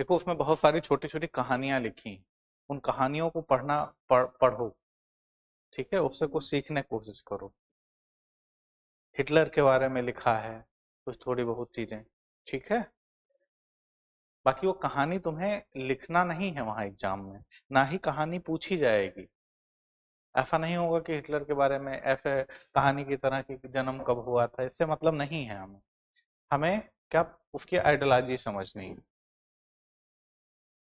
देखो उसमें बहुत सारी छोटी छोटी कहानियां लिखी, उन कहानियों को पढ़ो, ठीक है, उससे कुछ सीखने की कोशिश करो। हिटलर के बारे में लिखा है कुछ थोड़ी बहुत चीजें, ठीक है। बाकी वो कहानी तुम्हें लिखना नहीं है वहां एग्जाम में, ना ही कहानी पूछी जाएगी। ऐसा नहीं होगा कि हिटलर के बारे में ऐसे कहानी की तरह की जन्म कब हुआ था, इससे मतलब नहीं है हमें। हमें क्या, उसकी आइडियोलॉजी समझनी है।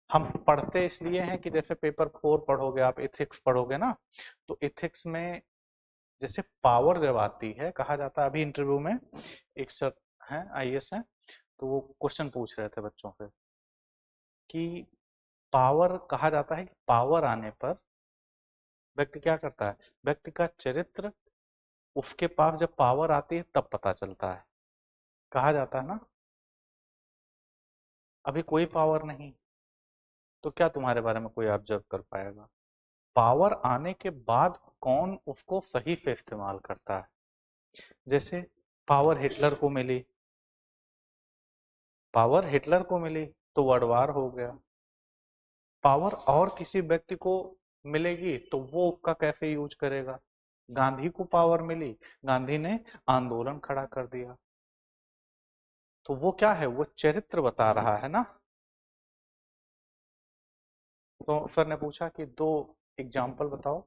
हम पढ़ते इसलिए हैं कि जैसे पेपर 4 पढ़ोगे आप, एथिक्स पढ़ोगे ना, तो एथिक्स में जैसे पावर जब आती है, कहा जाता है, अभी इंटरव्यू में एक सर हैं, आईएएस हैं, तो वो क्वेश्चन पूछ रहे थे बच्चों से कि पावर, कहा जाता है कि पावर आने पर व्यक्ति क्या करता है, व्यक्ति का चरित्र उसके पास जब पावर आती है तब पता चलता है, कहा जाता है ना। अभी कोई पावर नहीं, तो क्या तुम्हारे बारे में कोई ऑब्जर्व कर पाएगा। पावर आने के बाद कौन उसको सही से इस्तेमाल करता है। जैसे पावर हिटलर को मिली, पावर हिटलर को मिली तो वर्ल्ड वार हो गया। पावर और किसी व्यक्ति को मिलेगी तो वो उसका कैसे यूज करेगा। गांधी को पावर मिली, गांधी ने आंदोलन खड़ा कर दिया, तो वो क्या है, वो चरित्र बता रहा है ना। तो सर ने पूछा कि दो एग्जाम्पल बताओ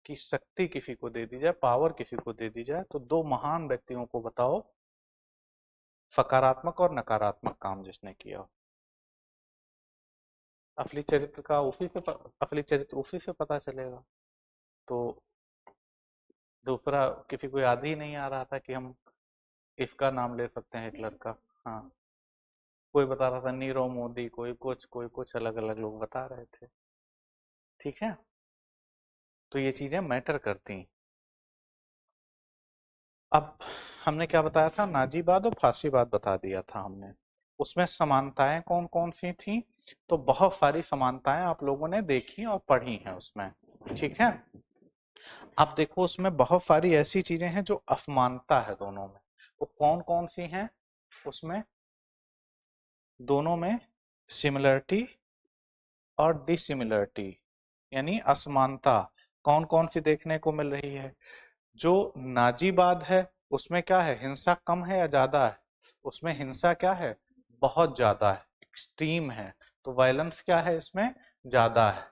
कि शक्ति किसी को दे दी जाए, पावर किसी को दे दी जाए, तो दो महान व्यक्तियों को बताओ, सकारात्मक और नकारात्मक काम जिसने किया हो। असली चरित्र उसी से पता चलेगा। तो दूसरा किसी को याद ही नहीं आ रहा था कि हम इसका नाम ले सकते हैं, हिटलर का। हाँ, कोई बता रहा था नीरव मोदी, कोई कुछ अलग अलग लोग बता रहे थे, ठीक है। तो ये चीजें मैटर करती हैं। अब हमने क्या बताया था, नाजीवाद और फासीवाद बता दिया था हमने। उसमें समानताएं कौन कौन सी थी, तो बहुत सारी समानताएं आप लोगों ने देखी और पढ़ी हैं उसमें, ठीक है। अब देखो उसमें बहुत सारी ऐसी चीजें हैं जो असमानता है दोनों में। वो कौन कौन सी हैं उसमें, दोनों में सिमिलरिटी और डिसिमिलरिटी, यानी असमानता कौन कौन सी देखने को मिल रही है। जो नाजीवाद है उसमें क्या है, हिंसा कम है या ज्यादा है, उसमें हिंसा क्या है, बहुत ज्यादा है, एक्सट्रीम है। तो वायलेंस क्या है इसमें, ज्यादा है।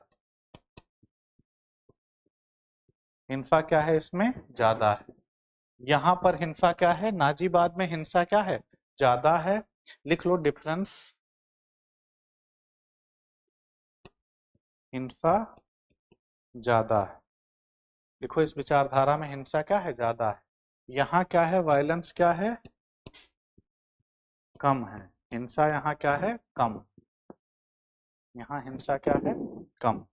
हिंसा क्या है इसमें, ज्यादा है। यहां पर हिंसा क्या है, नाजीवाद में हिंसा क्या है, ज्यादा है। लिख लो डिफरेंस, हिंसा ज्यादा है। देखो इस विचारधारा में हिंसा क्या है, ज्यादा है। यहाँ क्या है, वायलेंस क्या है, कम है। हिंसा यहाँ क्या है, कम। यहाँ हिंसा क्या है, कम।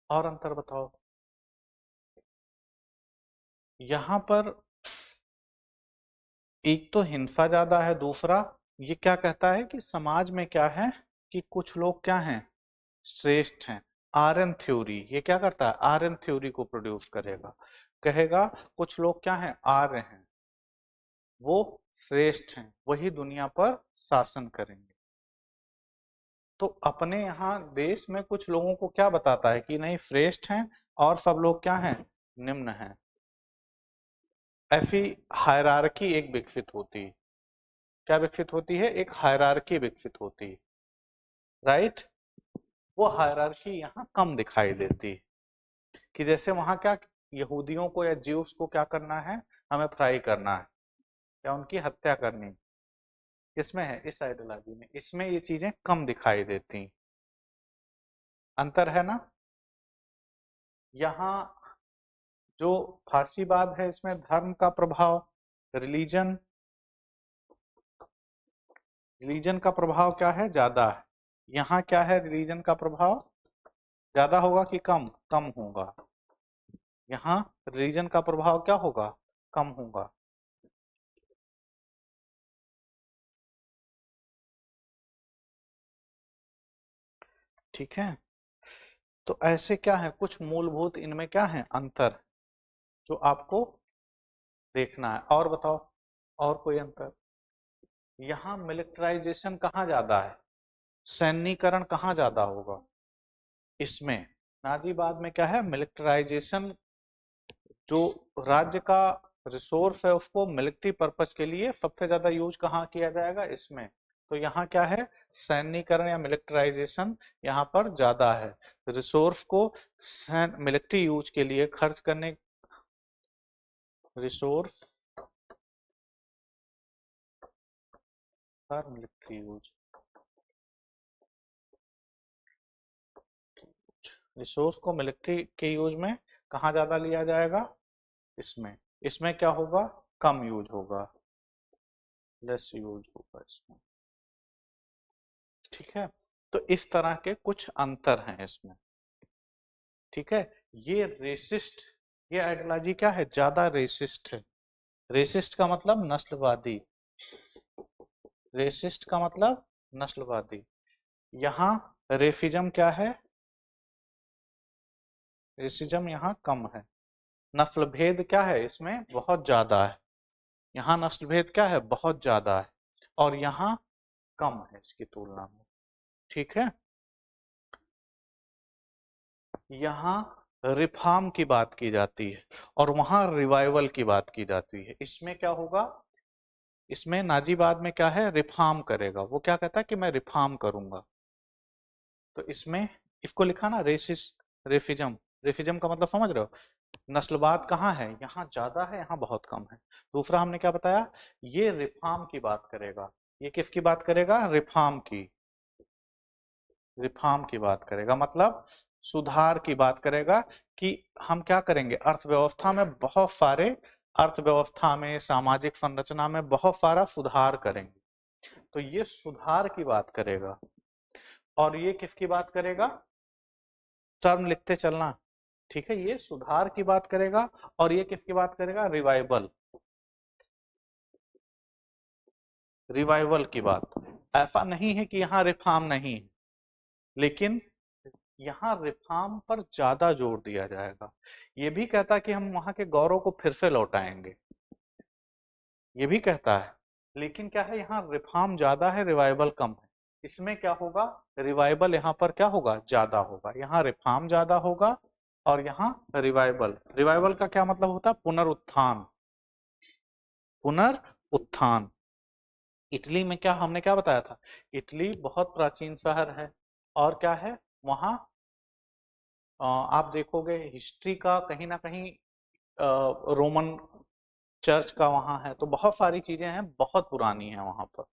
और अंतर बताओ। यहाँ पर एक तो हिंसा ज्यादा है, दूसरा ये क्या कहता है कि समाज में क्या है कि कुछ लोग क्या हैं, श्रेष्ठ हैं। आर्यन थ्योरी ये क्या करता है, आर्यन थ्योरी को प्रोड्यूस करेगा, कहेगा कुछ लोग क्या हैं, आर्य हैं, वो श्रेष्ठ हैं, वही दुनिया पर शासन करेंगे। तो अपने यहाँ देश में कुछ लोगों को क्या बताता है कि नहीं श्रेष्ठ हैं, और सब लोग क्या हैं, निम्न हैं। ऐसी हायरार्की एक विकसित होती है। क्या विकसित होती है, एक हायरार्की विकसित होती है, राइट। वो हायरार्की यहाँ कम दिखाई देती है, कि जैसे वहां क्या, यहूदियों को या ज्यूस को क्या करना है, हमें फ्राई करना है या उनकी हत्या करनी, इसमें है, इस आइडियोलॉजी में, इसमें ये चीजें कम दिखाई देती। अंतर है ना। यहाँ जो फांसीवाद है इसमें धर्म का प्रभाव, रिलीजन, रिलीजन का प्रभाव क्या है, ज्यादा है। यहाँ क्या है, रिलीजन का प्रभाव ज्यादा होगा कि कम, कम होगा। यहाँ रिलीजन का प्रभाव क्या होगा, कम होगा। ठीक है, तो ऐसे क्या है, कुछ मूलभूत इनमें क्या है अंतर जो आपको देखना है। और बताओ, और कोई अंतर? यहाँ मिलिट्राइजेशन कहाँ ज्यादा है, सैन्यीकरण कहाँ ज्यादा होगा? इसमें नाजीबाद में क्या है, मिलिट्राइजेशन, जो राज्य का रिसोर्स है उसको मिलिट्री पर्पज के लिए सबसे ज्यादा यूज कहाँ किया जाएगा, इसमें। तो यहाँ क्या है, सैन्यीकरण या मिलिट्राइजेशन यहाँ पर ज्यादा है। रिसोर्स को मिलिट्री यूज के लिए खर्च करने, resource for military use, resource को मिलिट्री के यूज में कहाँ ज्यादा लिया जाएगा, इसमें। इसमें क्या होगा, कम यूज होगा, लेस यूज होगा इसमें। ठीक है, तो इस तरह के कुछ अंतर हैं इसमें। ठीक है, ये रेसिस्ट, ये आइडियोलॉजी क्या है, ज्यादा रेसिस्ट है। रेसिस्ट का मतलब नस्लवादी, रेसिस्ट का मतलब नस्लवादी। यहाँ रेफिज्म क्या है, रेसिज्म यहाँ कम है। नस्ल भेद क्या है इसमें, बहुत ज्यादा है। यहाँ नस्ल भेद क्या है, बहुत ज्यादा है, और यहाँ कम है इसकी तुलना में। ठीक है, यहाँ रिफॉर्म की बात की जाती है और वहां रिवाइवल की बात की जाती है। इसमें क्या होगा, इसमें नाजीबाद में क्या है, रिफॉर्म करेगा। वो क्या कहता है कि मैं रिफॉर्म करूंगा। तो इसमें इसको लिखा ना रेसिस्ट, रेफिज्म। रेफिज्म का मतलब समझ रहे हो, नस्लवाद कहाँ है, यहाँ ज्यादा है, यहाँ बहुत कम है। दूसरा हमने क्या बताया, ये रिफॉर्म की बात करेगा। ये किसकी बात करेगा, रिफॉर्म की, रिफॉर्म की बात करेगा, मतलब सुधार की बात करेगा कि हम क्या करेंगे, अर्थव्यवस्था में बहुत सारे, अर्थव्यवस्था में, सामाजिक संरचना में बहुत सारा सुधार करेंगे। तो ये सुधार की बात करेगा। और ये किसकी बात करेगा, टर्म लिखते चलना। ठीक है, ये सुधार की बात करेगा। और ये किसकी बात करेगा, रिवाइवल, रिवाइवल की बात। ऐसा नहीं है कि यहाँ रिफॉर्म नहीं है, लेकिन यहाँ रिफॉर्म पर ज्यादा जोर दिया जाएगा। ये भी कहता है कि हम वहां के गौरव को फिर से लौटाएंगे, ये भी कहता है। लेकिन क्या है, यहाँ रिफॉर्म ज्यादा है, रिवाइवल कम है। इसमें क्या होगा, रिवाइवल यहाँ पर क्या होगा, ज्यादा होगा। यहाँ रिफॉर्म ज्यादा होगा और यहाँ रिवाइवल। रिवाइवल का क्या मतलब होता है, पुनरुत्थान, पुनरुत्थान। इटली में क्या, हमने क्या बताया था, इटली बहुत प्राचीन शहर है। और क्या है वहाँ, आप देखोगे हिस्ट्री का कहीं ना कहीं रोमन चर्च का वहाँ है, तो बहुत सारी चीजें हैं, बहुत पुरानी है वहाँ पर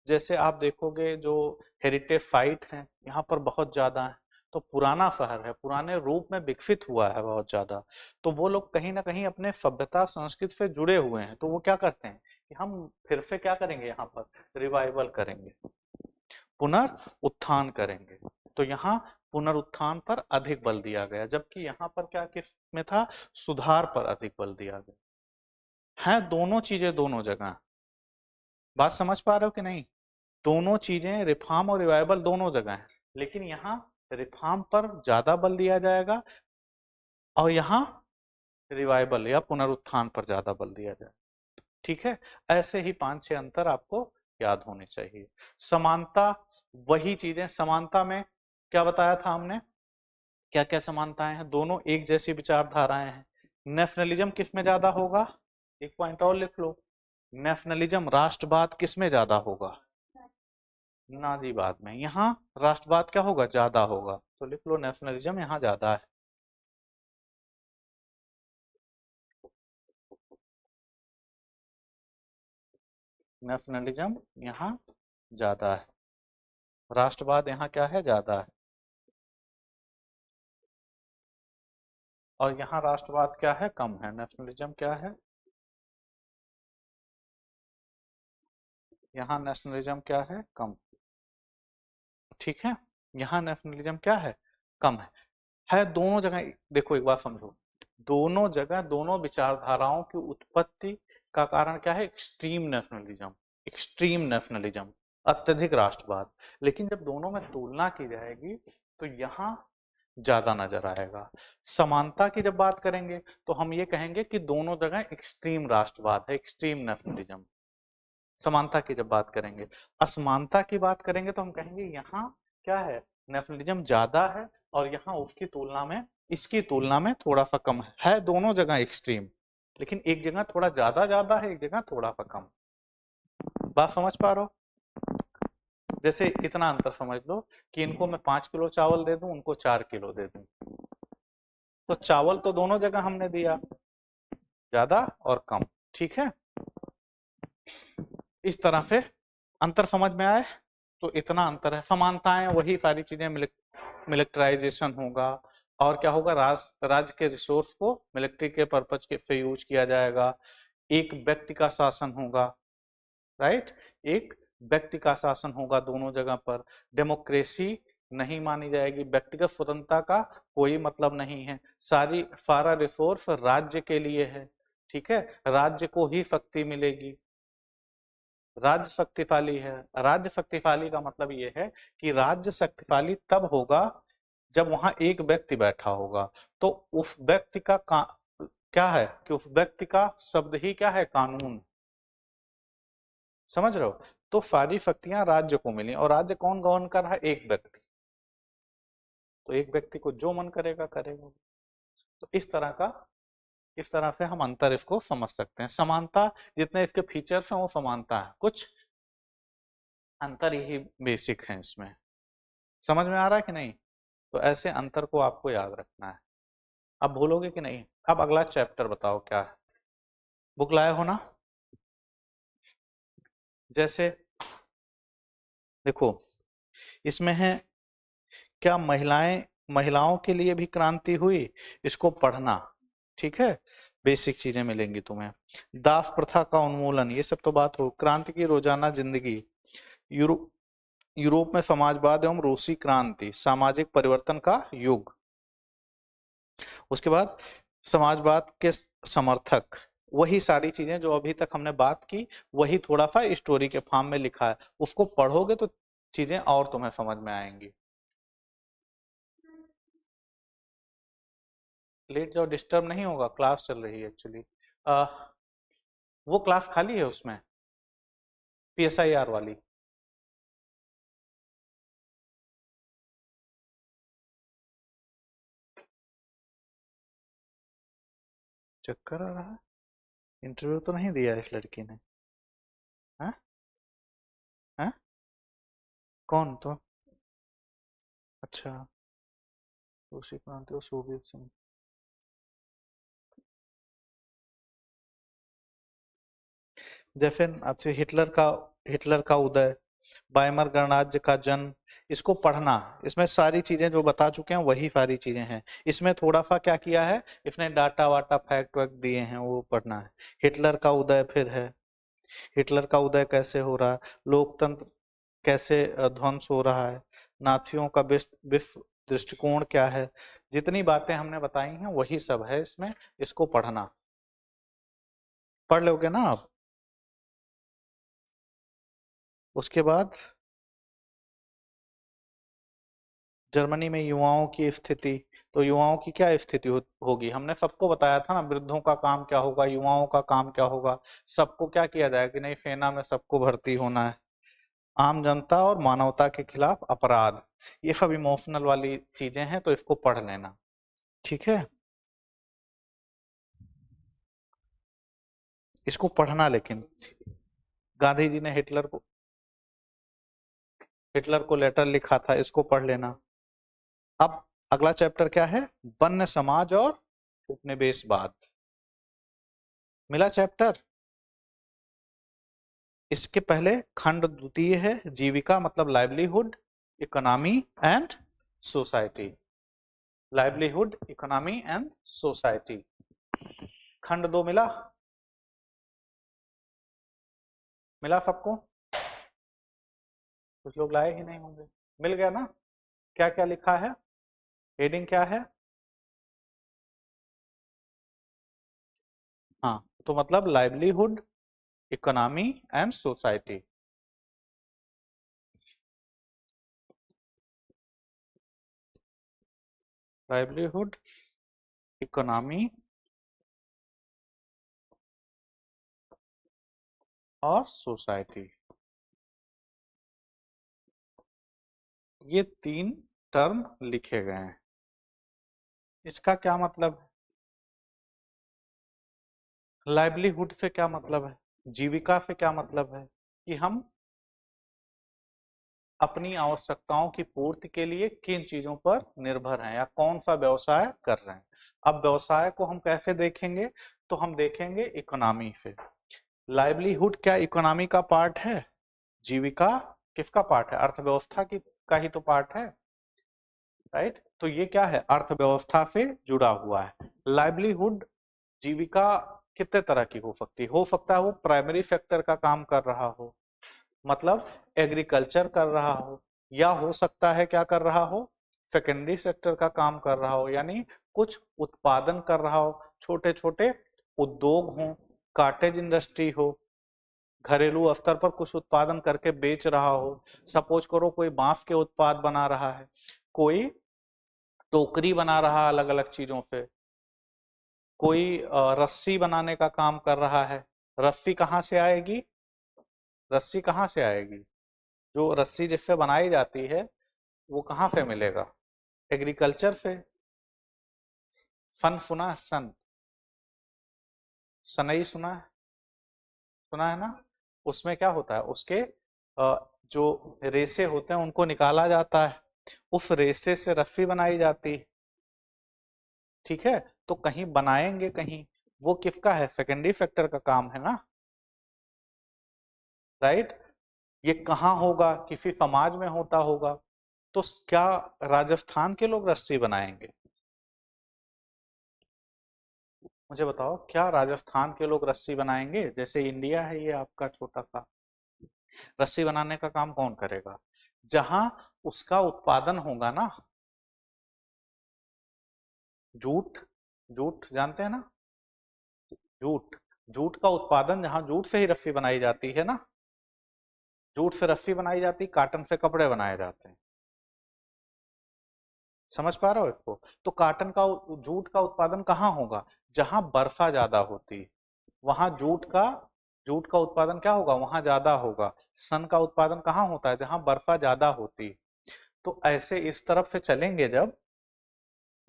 जैसे आप देखोगे जो हेरिटेज साइट हैं यहाँ पर बहुत ज्यादा है। तो पुराना शहर है, पुराने रूप में विकसित हुआ है बहुत ज्यादा। तो वो लोग कहीं ना कहीं अपने सभ्यता संस्कृति से जुड़े हुए हैं। तो वो क्या करते हैं कि हम फिर से क्या करेंगे, यहाँ पर रिवाइवल करेंगे, पुनरुत्थान करेंगे। तो यहाँ पुनरुत्थान पर अधिक बल दिया गया, जबकि यहाँ पर क्या किस में था, सुधार पर अधिक बल दिया गया है। दोनों चीजें दोनों जगह, बात समझ पा रहे हो कि नहीं? दोनों चीजें, रिफॉर्म और रिवाइवल दोनों जगह है, लेकिन यहाँ रिफॉर्म पर ज्यादा बल दिया जाएगा और यहाँ रिवाइवल या पुनरुत्थान पर ज्यादा बल दिया जाएगा। ठीक है, ऐसे ही 5-6 अंतर आपको याद होने चाहिए। समानता, वही चीजें, समानता में क्या बताया था हमने, क्या क्या समानताएं हैं, दोनों एक जैसी विचारधाराएं हैं। नेशनलिज्म किस में ज्यादा होगा, एक पॉइंट और लिख लो, नेशनलिज्म, राष्ट्रवाद किस में ज्यादा होगा, नाजीवाद में। यहाँ राष्ट्रवाद क्या होगा, ज्यादा होगा। तो लिख लो नेशनलिज्म यहाँ ज्यादा है। नेशनलिज्म यहाँ ज्यादा है, राष्ट्रवाद यहाँ क्या है, ज्यादा है। और यहाँ राष्ट्रवाद क्या है, कम है। नेशनलिज्म क्या है, यहाँ नेशनलिज्म क्या है, कम। ठीक है, यहाँ नेशनलिज्म क्या है, कम है दोनों जगह। देखो एक बात समझो, दोनों जगह दोनों विचारधाराओं की उत्पत्ति का कारण क्या है, एक्सट्रीम नेशनलिज्म, एक्सट्रीम नेशनलिज्म, अत्यधिक राष्ट्रवाद। लेकिन जब दोनों में तुलना की जाएगी तो यहां ज्यादा नजर आएगा। समानता की जब बात करेंगे तो हम ये कहेंगे कि दोनों जगह एक्सट्रीम राष्ट्रवाद है, एक्सट्रीम नेशनलिज्म। समानता की जब बात करेंगे, असमानता की बात करेंगे तो हम कहेंगे यहाँ क्या है, नेशनलिज्म ज्यादा है और यहाँ उसकी तुलना में, इसकी तुलना में थोड़ा सा कम है दोनों जगह एक्सट्रीम, लेकिन एक जगह थोड़ा ज्यादा ज्यादा है, एक जगह थोड़ा सा कम। बात समझ पा रहे हो? जैसे इतना अंतर समझ लो कि इनको मैं 5 किलो चावल दे दूं, उनको 4 किलो दे दूं, तो चावल तो दोनों जगह हमने दिया, ज्यादा और कम। ठीक है, इस तरह से अंतर समझ में आए? तो इतना अंतर है। समानताएं वही सारी चीजें, मिलिट्राइजेशन होगा और क्या होगा, राज्य के रिसोर्स को मिलिट्री के पर्पज के से यूज किया जाएगा। एक व्यक्ति का शासन होगा, राइट, एक व्यक्ति का शासन होगा दोनों जगह पर। डेमोक्रेसी नहीं मानी जाएगी, व्यक्तिगत स्वतंत्रता का कोई मतलब नहीं है, सारा रिसोर्स राज्य के लिए है। ठीक है, राज्य को ही शक्ति मिलेगी, राज्य शक्तिशाली है। राज्य शक्तिशाली का मतलब ये है कि राज्य शक्तिशाली तब होगा जब वहां एक व्यक्ति बैठा होगा, तो उस व्यक्ति का क्या है कि उस व्यक्ति का शब्द ही क्या है, कानून। समझ रहे हो? तो सारी शक्तियां राज्य को मिली, और राज्य कौन गवर्न कर रहा है, एक व्यक्ति। तो एक व्यक्ति को जो मन करेगा करेगा। तो इस तरह से हम अंतर इसको समझ सकते हैं। समानता, जितने इसके फीचर्स हैं वो समानता है, कुछ अंतर यही बेसिक है इसमें। समझ में आ रहा है कि नहीं? तो ऐसे अंतर को आपको याद रखना है। अब भूलोगे कि नहीं? अब अगला चैप्टर बताओ क्या है, बुक लाए हो ना? जैसे देखो, इसमें है क्या महिलाओं के लिए भी क्रांति हुई, इसको पढ़ना। ठीक है, बेसिक चीजें मिलेंगी तुम्हें। दास प्रथा का उन्मूलन, ये सब तो बात हो। क्रांति की रोजाना जिंदगी, यूरोप में समाजवाद एवं रूसी क्रांति, सामाजिक परिवर्तन का युग। उसके बाद समाजवाद के समर्थक, वही सारी चीजें जो अभी तक हमने बात की, वही थोड़ा सा स्टोरी के फॉर्म में लिखा है। उसको पढ़ोगे तो चीजें और तुम्हें समझ में आएंगी। लेट जाओ, डिस्टर्ब नहीं होगा, क्लास चल रही है एक्चुअली। वो क्लास खाली है उसमें, PSIR वाली। चक्कर आ रहा है? इंटरव्यू तो नहीं दिया इस लड़की ने? हाँ हाँ, कौन तो? अच्छा, रूसी क्रांति और सोवियत संघ। जैसे अच्छे हिटलर का उदय, बाइमर गणराज्य का जन्म, इसको पढ़ना। इसमें सारी चीजें जो बता चुके हैं वही सारी चीजें हैं। इसमें थोड़ा सा क्या किया है, इसने डाटा वाटा फैक्ट वैक्ट दिए हैं, वो पढ़ना है। हिटलर का उदय फिर है, हिटलर का उदय कैसे हो रहा है, लोकतंत्र कैसे ध्वंस हो रहा है, नाथियों का विश्व दृष्टिकोण क्या है, जितनी बातें हमने बताई हैं वही सब है इसमें, इसको पढ़ना। पढ़ लोगे ना आप? उसके बाद जर्मनी में युवाओं की स्थिति, तो युवाओं की क्या स्थिति होगी, हमने सबको बताया था ना, वृद्धों का काम क्या होगा, युवाओं का काम क्या होगा। सबको क्या किया जाए कि नहीं, सेना में सबको भर्ती होना है। आम जनता और मानवता के खिलाफ अपराध, ये सब इमोशनल वाली चीजें हैं, तो इसको पढ़ लेना। ठीक है, इसको पढ़ना। लेकिन गांधी जी ने हिटलर को लेटर लिखा था, इसको पढ़ लेना। अब अगला चैप्टर क्या है, वन्य समाज और उपनिवेशवाद। मिला चैप्टर? इसके पहले खंड द्वितीय है, जीविका मतलब livelihood, economy and society. Livelihood, economy and society, खंड 2 मिला? मिला सबको? कुछ लोग लाए ही नहीं होंगे। मिल गया ना? क्या क्या लिखा है, हेडिंग क्या है? हाँ, तो मतलब livelihood, economy and society. Livelihood, economy और सोसाइटी, ये 3 टर्म लिखे गए हैं। इसका क्या मतलब है? लाइवलीहुड से क्या मतलब है, जीविका से क्या मतलब है कि हम अपनी आवश्यकताओं की पूर्ति के लिए किन चीजों पर निर्भर हैं या कौन सा व्यवसाय कर रहे हैं। अब व्यवसाय को हम कैसे देखेंगे, तो हम देखेंगे इकोनॉमी से। लाइवलीहुड क्या इकोनॉमी का पार्ट है? जीविका किसका पार्ट है? अर्थव्यवस्था की का ही तो पार्ट है, राइट? तो ये क्या है, अर्थव्यवस्था से जुड़ा हुआ है। लाइवलीहुड, जीविका कितने तरह की हो सकती है? हो सकता है वो प्राइमरी सेक्टर का काम कर रहा हो, मतलब एग्रीकल्चर कर रहा हो, या हो सकता है क्या कर रहा हो, सेकेंडरी सेक्टर का काम कर रहा हो, यानी कुछ उत्पादन कर रहा हो, छोटे छोटे उद्योग हो, काटेज इंडस्ट्री हो, घरेलू स्तर पर कुछ उत्पादन करके बेच रहा हो। सपोज करो कोई बांस के उत्पाद बना रहा है, कोई टोकरी बना रहा है अलग अलग चीजों से, कोई रस्सी बनाने का काम कर रहा है। रस्सी कहाँ से आएगी? रस्सी कहाँ से आएगी? जो रस्सी जिससे बनाई जाती है वो कहाँ से मिलेगा? एग्रीकल्चर से। सन सुना है? सन, सनई सुना है? सुना है ना? उसमें क्या होता है, उसके जो रेसे होते हैं उनको निकाला जाता है, उस रेसे से रस्सी बनाई जाती है। ठीक है, तो कहीं बनाएंगे कहीं, वो किसका है? सेकेंडरी सेक्टर का काम है ना, राइट? ये कहाँ होगा? किसी समाज में होता होगा। तो क्या राजस्थान के लोग रस्सी बनाएंगे? मुझे बताओ, क्या राजस्थान के लोग रस्सी बनाएंगे? जैसे इंडिया है ये आपका छोटा सा, रस्सी बनाने का काम कौन करेगा? जहां उसका उत्पादन होगा ना, जूट, जूट जानते हैं ना? जूट, जूट का उत्पादन, जहां जूट से ही रस्सी बनाई जाती है ना, जूट से रस्सी बनाई जाती, काटन से कपड़े बनाए जाते हैं। समझ पा रहे हो इसको? तो काटन का, जूट का उत्पादन कहाँ होगा? जहां वर्षा ज्यादा होती है, वहां जूट का उत्पादन क्या होगा? वहां ज्यादा होगा। सन का उत्पादन कहाँ होता है? जहां वर्षा ज्यादा होती है। तो ऐसे इस तरफ से चलेंगे, जब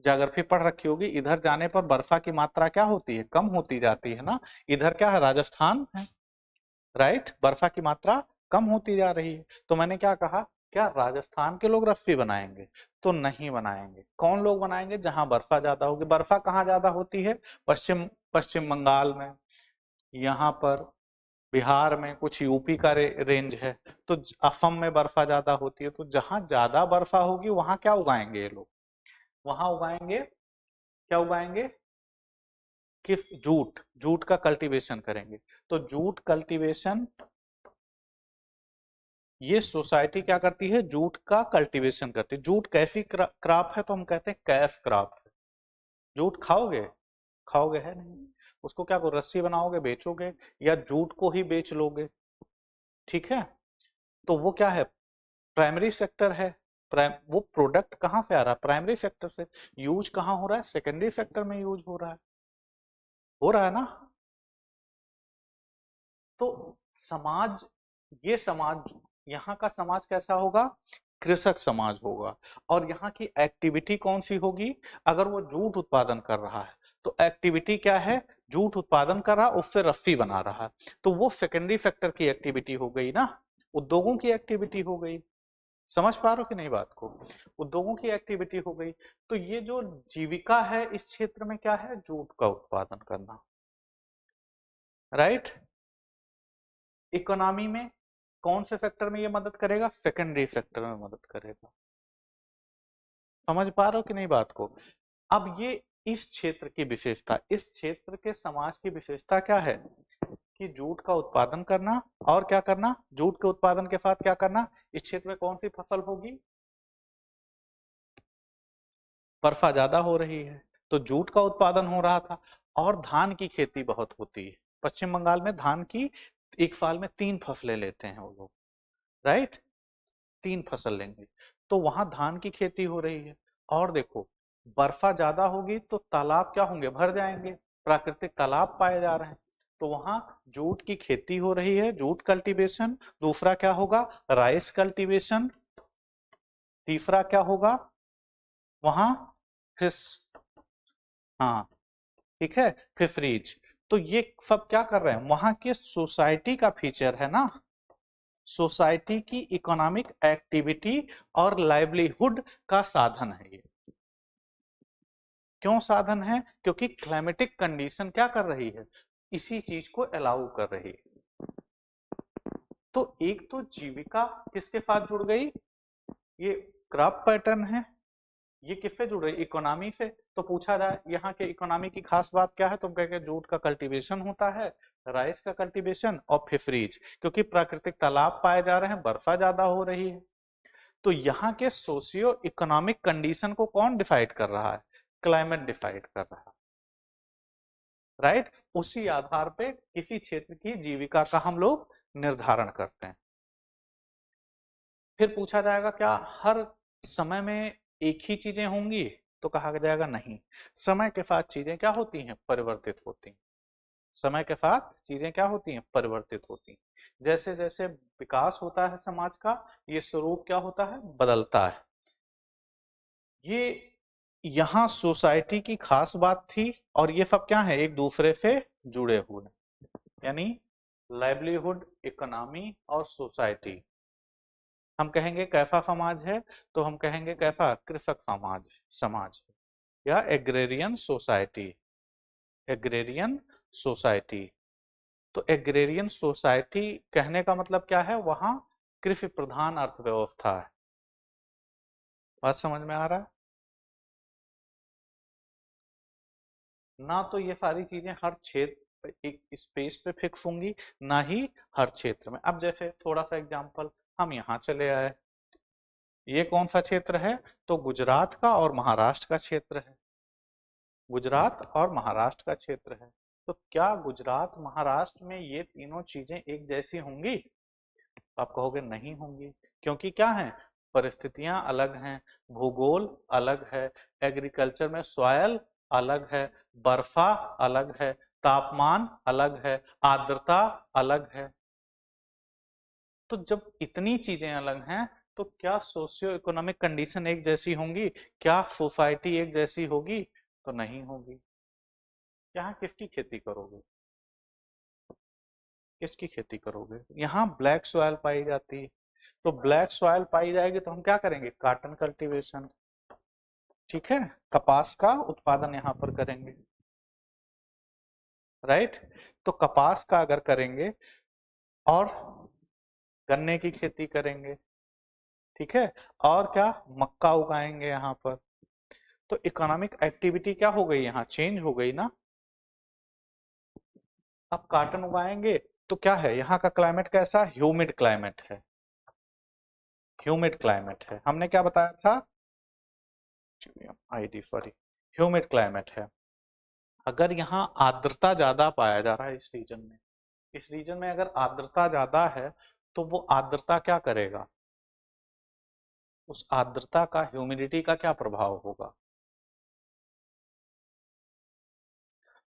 ज्योग्राफी पढ़ रखी होगी, इधर जाने पर वर्षा की मात्रा क्या होती है? कम होती जाती है ना। इधर क्या है? राजस्थान है, राइट? वर्षा की मात्रा कम होती जा रही है। तो मैंने क्या कहा, क्या राजस्थान के लोग रस्सी बनाएंगे? तो नहीं बनाएंगे। कौन लोग बनाएंगे? जहां वर्षा ज्यादा होगी। वर्षा कहाँ ज्यादा होती है? पश्चिम पश्चिम बंगाल में, यहाँ पर बिहार में, कुछ यूपी का रेंज है, तो असम में वर्षा ज्यादा होती है। तो जहां ज्यादा वर्षा होगी वहां क्या उगाएंगे ये लोग? वहां उगाएंगे, क्या उगाएंगे? किस? जूट, जूट का कल्टीवेशन करेंगे। तो जूट कल्टीवेशन, ये सोसाइटी क्या करती है? जूट का कल्टीवेशन करती है। जूट कैसी क्राप है? तो हम कहते हैं कैश क्राप है। जूट खाओगे? खाओगे है नहीं। उसको क्या करो? रस्सी बनाओगे, बेचोगे, या जूट को ही बेच लोगे। ठीक है, तो वो क्या है? प्राइमरी सेक्टर है। वो प्रोडक्ट कहाँ से आ रहा है? प्राइमरी सेक्टर से। यूज कहाँ हो रहा है? सेकेंडरी सेक्टर में यूज हो रहा है। हो रहा है ना? तो समाज, ये समाज, यहाँ का समाज कैसा होगा? कृषक समाज होगा। और यहाँ की एक्टिविटी कौन सी होगी? अगर वो जूट उत्पादन कर रहा है तो एक्टिविटी क्या है? जूट उत्पादन कर रहा, उससे रस्सी बना रहा, तो वो सेकेंडरी सेक्टर की एक्टिविटी हो गई ना, उद्योगों की एक्टिविटी हो गई। समझ पा रहे हो कि नहीं बात को? उद्योगों की एक्टिविटी हो गई। तो ये जो जीविका है इस क्षेत्र में क्या है? जूट का उत्पादन करना, राइट? इकोनॉमी में कौन से सेक्टर में ये मदद करेगा? सेकेंडरी सेक्टर में मदद करेगा। समझ पा रहे हो कि नहीं बात को? अब ये इस क्षेत्र की विशेषता, इस क्षेत्र के समाज की विशेषता क्या है? कि जूट का उत्पादन करना, और क्या करना? जूट के उत्पादन के साथ क्या करना? इस क्षेत्र में कौन सी फसल होगी? वर्षा ज्यादा हो रही है तो जूट का उत्पादन हो रहा था। और धान की खेती बहुत होती है पश्चिम बंगाल में। धान की एक साल में 3 फसलें लेते हैं वो लोग, राइट? 3 फसल लेंगे, तो वहां धान की खेती हो रही है। और देखो, बर्फा ज्यादा होगी तो तालाब क्या होंगे, भर जाएंगे, प्राकृतिक तालाब पाए जा रहे हैं, तो वहां जूट की खेती हो रही है, जूट कल्टीवेशन। दूसरा क्या होगा, राइस कल्टीवेशन। तीसरा क्या होगा वहां, फिश, हाँ ठीक है, फिशरीज। तो ये सब क्या कर रहे हैं, वहां के सोसाइटी का फीचर है ना, सोसाइटी की इकोनॉमिक एक्टिविटी और लाइवलीहुड का साधन है ये। क्यों साधन है, क्योंकि क्लाइमेटिक कंडीशन क्या कर रही है, इसी चीज को अलाउ कर रही है। तो एक तो जीविका किसके साथ जुड़ गई, ये क्रॉप पैटर्न है, ये किससे जुड़ रही, इकोनॉमी से। तो पूछा जाए यहाँ के इकोनॉमी की खास बात क्या है, तो हम कहेंगे जूट का कल्टीवेशन होता है, राइस का कल्टीवेशन और फिशरीज, क्योंकि प्राकृतिक तालाब पाए जा रहे हैं, बर्फा ज्यादा हो रही है। तो यहाँ के सोशियो इकोनॉमिक कंडीशन को कौन डिसाइड कर रहा है, क्लाइमेट डिसाइड कर रहा है, राइट। उसी आधार पे किसी क्षेत्र की जीविका का हम लोग निर्धारण करते हैं। फिर पूछा जाएगा क्या हर समय में एक ही चीजें होंगी, तो कहा जाएगा नहीं, समय के साथ चीजें क्या होती हैं, परिवर्तित होती हैं। समय के साथ चीजें क्या होती हैं, परिवर्तित होती हैं। जैसे जैसे विकास होता है समाज का, ये स्वरूप क्या होता है, बदलता है। ये यहाँ सोसाइटी की खास बात थी, और ये सब क्या है, एक दूसरे से जुड़े हुए, यानी लाइवलीहुड, इकोनॉमी और सोसाइटी। हम कहेंगे कैसा समाज है, तो हम कहेंगे कैसा, कृषक समाज, समाज या एग्रेरियन सोसाइटी, एग्रेरियन सोसाइटी। तो एग्रेरियन सोसाइटी कहने का मतलब क्या है, वहां कृषि प्रधान अर्थव्यवस्था है। बात समझ में आ रहा है ना, तो ये सारी चीजें हर क्षेत्र एक स्पेस पे फिक्स होंगी, ना ही हर क्षेत्र में। अब जैसे थोड़ा सा एग्जांपल, हम यहाँ चले आए, ये कौन सा क्षेत्र है, तो गुजरात का और महाराष्ट्र का क्षेत्र है, गुजरात और महाराष्ट्र का क्षेत्र है। तो क्या गुजरात महाराष्ट्र में ये तीनों चीजें एक जैसी होंगी, आप कहोगे नहीं होंगी, क्योंकि क्या है, परिस्थितियां अलग हैं, भूगोल अलग है, एग्रीकल्चर में सॉयल अलग है, बर्फा अलग है, तापमान अलग है, आर्द्रता अलग है। तो जब इतनी चीजें अलग हैं, तो क्या सोशियो इकोनॉमिक कंडीशन एक जैसी होंगी, क्या सोसाइटी एक जैसी होगी, तो नहीं होगी। यहाँ किसकी खेती करोगे, किसकी खेती करोगे, यहाँ ब्लैक सॉयल पाई जाती है। तो ब्लैक सॉयल पाई जाएगी तो हम क्या करेंगे, कॉटन कल्टीवेशन, ठीक है, कपास का उत्पादन यहाँ पर करेंगे, राइट। तो कपास का अगर करेंगे और गन्ने की खेती करेंगे, ठीक है, और क्या, मक्का उगाएंगे यहाँ पर, तो इकोनॉमिक एक्टिविटी क्या हो गई, यहाँ चेंज हो गई ना। अब कॉटन उगाएंगे तो क्या है, यहाँ का क्लाइमेट कैसा, ह्यूमिड क्लाइमेट है, ह्यूमिड क्लाइमेट है, हमने क्या बताया था, आईडी सॉरी, ह्यूमिड क्लाइमेट है। अगर यहाँ आर्द्रता ज्यादा पाया जा रहा है इस रीजन में, इस रीजन में अगर आर्द्रता ज्यादा है, तो वो आर्द्रता क्या करेगा, उस आर्द्रता का ह्यूमिडिटी का क्या प्रभाव होगा।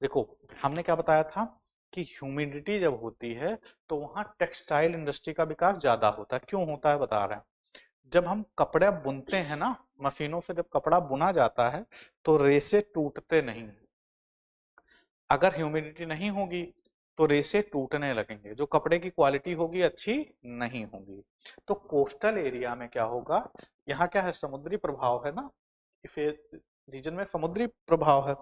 देखो हमने क्या बताया था कि ह्यूमिडिटी जब होती है तो वहां टेक्सटाइल इंडस्ट्री का विकास ज्यादा होता है। क्यों होता है बता रहे हैं, जब हम कपड़े बुनते हैं ना, मशीनों से जब कपड़ा बुना जाता है तो रेसे टूटते नहीं, अगर ह्यूमिडिटी नहीं होगी तो रेसे टूटने लगेंगे, जो कपड़े की क्वालिटी होगी अच्छी नहीं होगी। तो कोस्टल एरिया में क्या होगा, यहाँ क्या है, समुद्री प्रभाव है ना, इस रीजन में समुद्री प्रभाव है,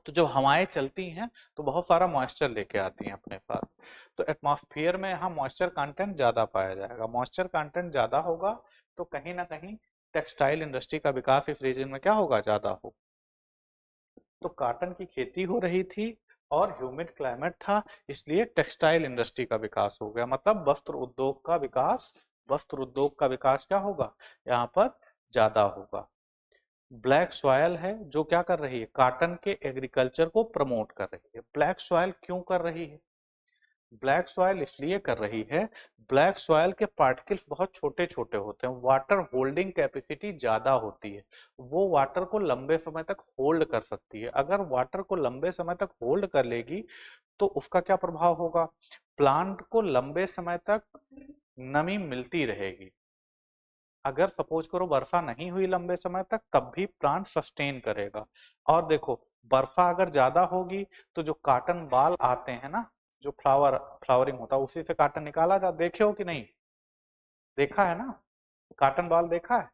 तो जब हवाएं चलती हैं तो बहुत सारा मॉइस्चर लेके आती हैं अपने साथ, तो एटमॉस्फेयर में यहाँ मॉइस्चर कंटेंट ज्यादा पाया जाएगा, मॉइस्चर कंटेंट ज्यादा होगा तो कहीं ना कहीं टेक्सटाइल इंडस्ट्री का विकास इस रीजन में क्या होगा, ज्यादा हो। तो कॉटन की खेती हो रही थी और ह्यूमिड क्लाइमेट था, इसलिए टेक्सटाइल इंडस्ट्री का विकास हो गया, मतलब वस्त्र उद्योग का विकास, वस्त्र उद्योग का विकास क्या होगा, यहाँ पर ज्यादा होगा। ब्लैक सॉयल है जो क्या कर रही है, कॉटन के एग्रीकल्चर को प्रमोट कर रही है। ब्लैक सॉयल क्यों कर रही है, ब्लैक सॉइल इसलिए कर रही है, ब्लैक सॉइल के पार्टिकल्स बहुत छोटे छोटे होते हैं, वाटर होल्डिंग कैपेसिटी ज्यादा होती है, वो वाटर को लंबे समय तक होल्ड कर सकती है। अगर वाटर को लंबे समय तक होल्ड कर लेगी तो उसका क्या प्रभाव होगा, प्लांट को लंबे समय तक नमी मिलती रहेगी। अगर सपोज करो वर्षा नहीं हुई लंबे समय तक, तब भी प्लांट सस्टेन करेगा। और देखो वर्षा अगर ज्यादा होगी तो जो काटन बाल आते हैं ना, जो फ्लावरिंग होता है उसी से काटन निकाला जा, देखे हो कि नहीं, देखा है ना, काटन बाल देखा है।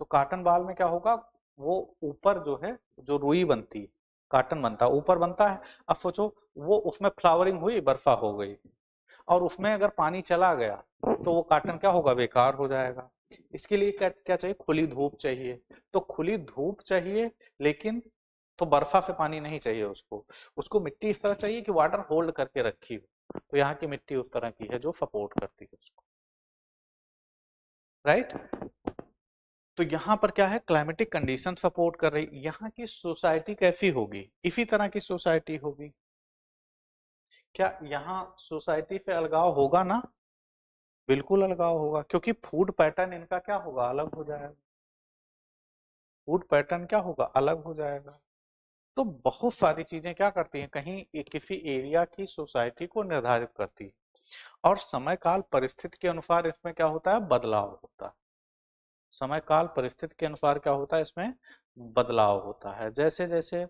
तो काटन बाल में क्या होगा, वो ऊपर जो है, जो रुई बनती है, काटन बनता है ऊपर बनता है। अब सोचो वो उसमें फ्लावरिंग हुई, वर्षा हो गई, और उसमें अगर पानी चला गया तो वो काटन क्या होगा, बेकार हो जाएगा। इसके लिए क्या क्या चाहिए, खुली धूप चाहिए। तो खुली धूप चाहिए, लेकिन तो बर्फा से पानी नहीं चाहिए उसको, उसको मिट्टी इस तरह चाहिए कि वाटर होल्ड करके रखी हो। तो यहाँ की मिट्टी उस तरह की है जो सपोर्ट करती है उसको, राइट। तो यहाँ पर क्या है, क्लाइमेटिक कंडीशन सपोर्ट कर रही। यहाँ की सोसाइटी कैसी होगी, इसी तरह की सोसाइटी होगी। क्या यहाँ सोसाइटी से अलगाव होगा ना, बिल्कुल अलगाव होगा, क्योंकि फूड पैटर्न इनका क्या होगा, अलग हो जाएगा। फूड पैटर्न क्या होगा, अलग हो जाएगा। तो बहुत सारी चीजें क्या करती हैं, कहीं किसी एरिया की सोसाइटी को निर्धारित करती है, और समय काल परिस्थिति के अनुसार इसमें क्या होता है, बदलाव होता है। समय काल परिस्थिति के अनुसार क्या होता है, इसमें बदलाव होता है। जैसे जैसे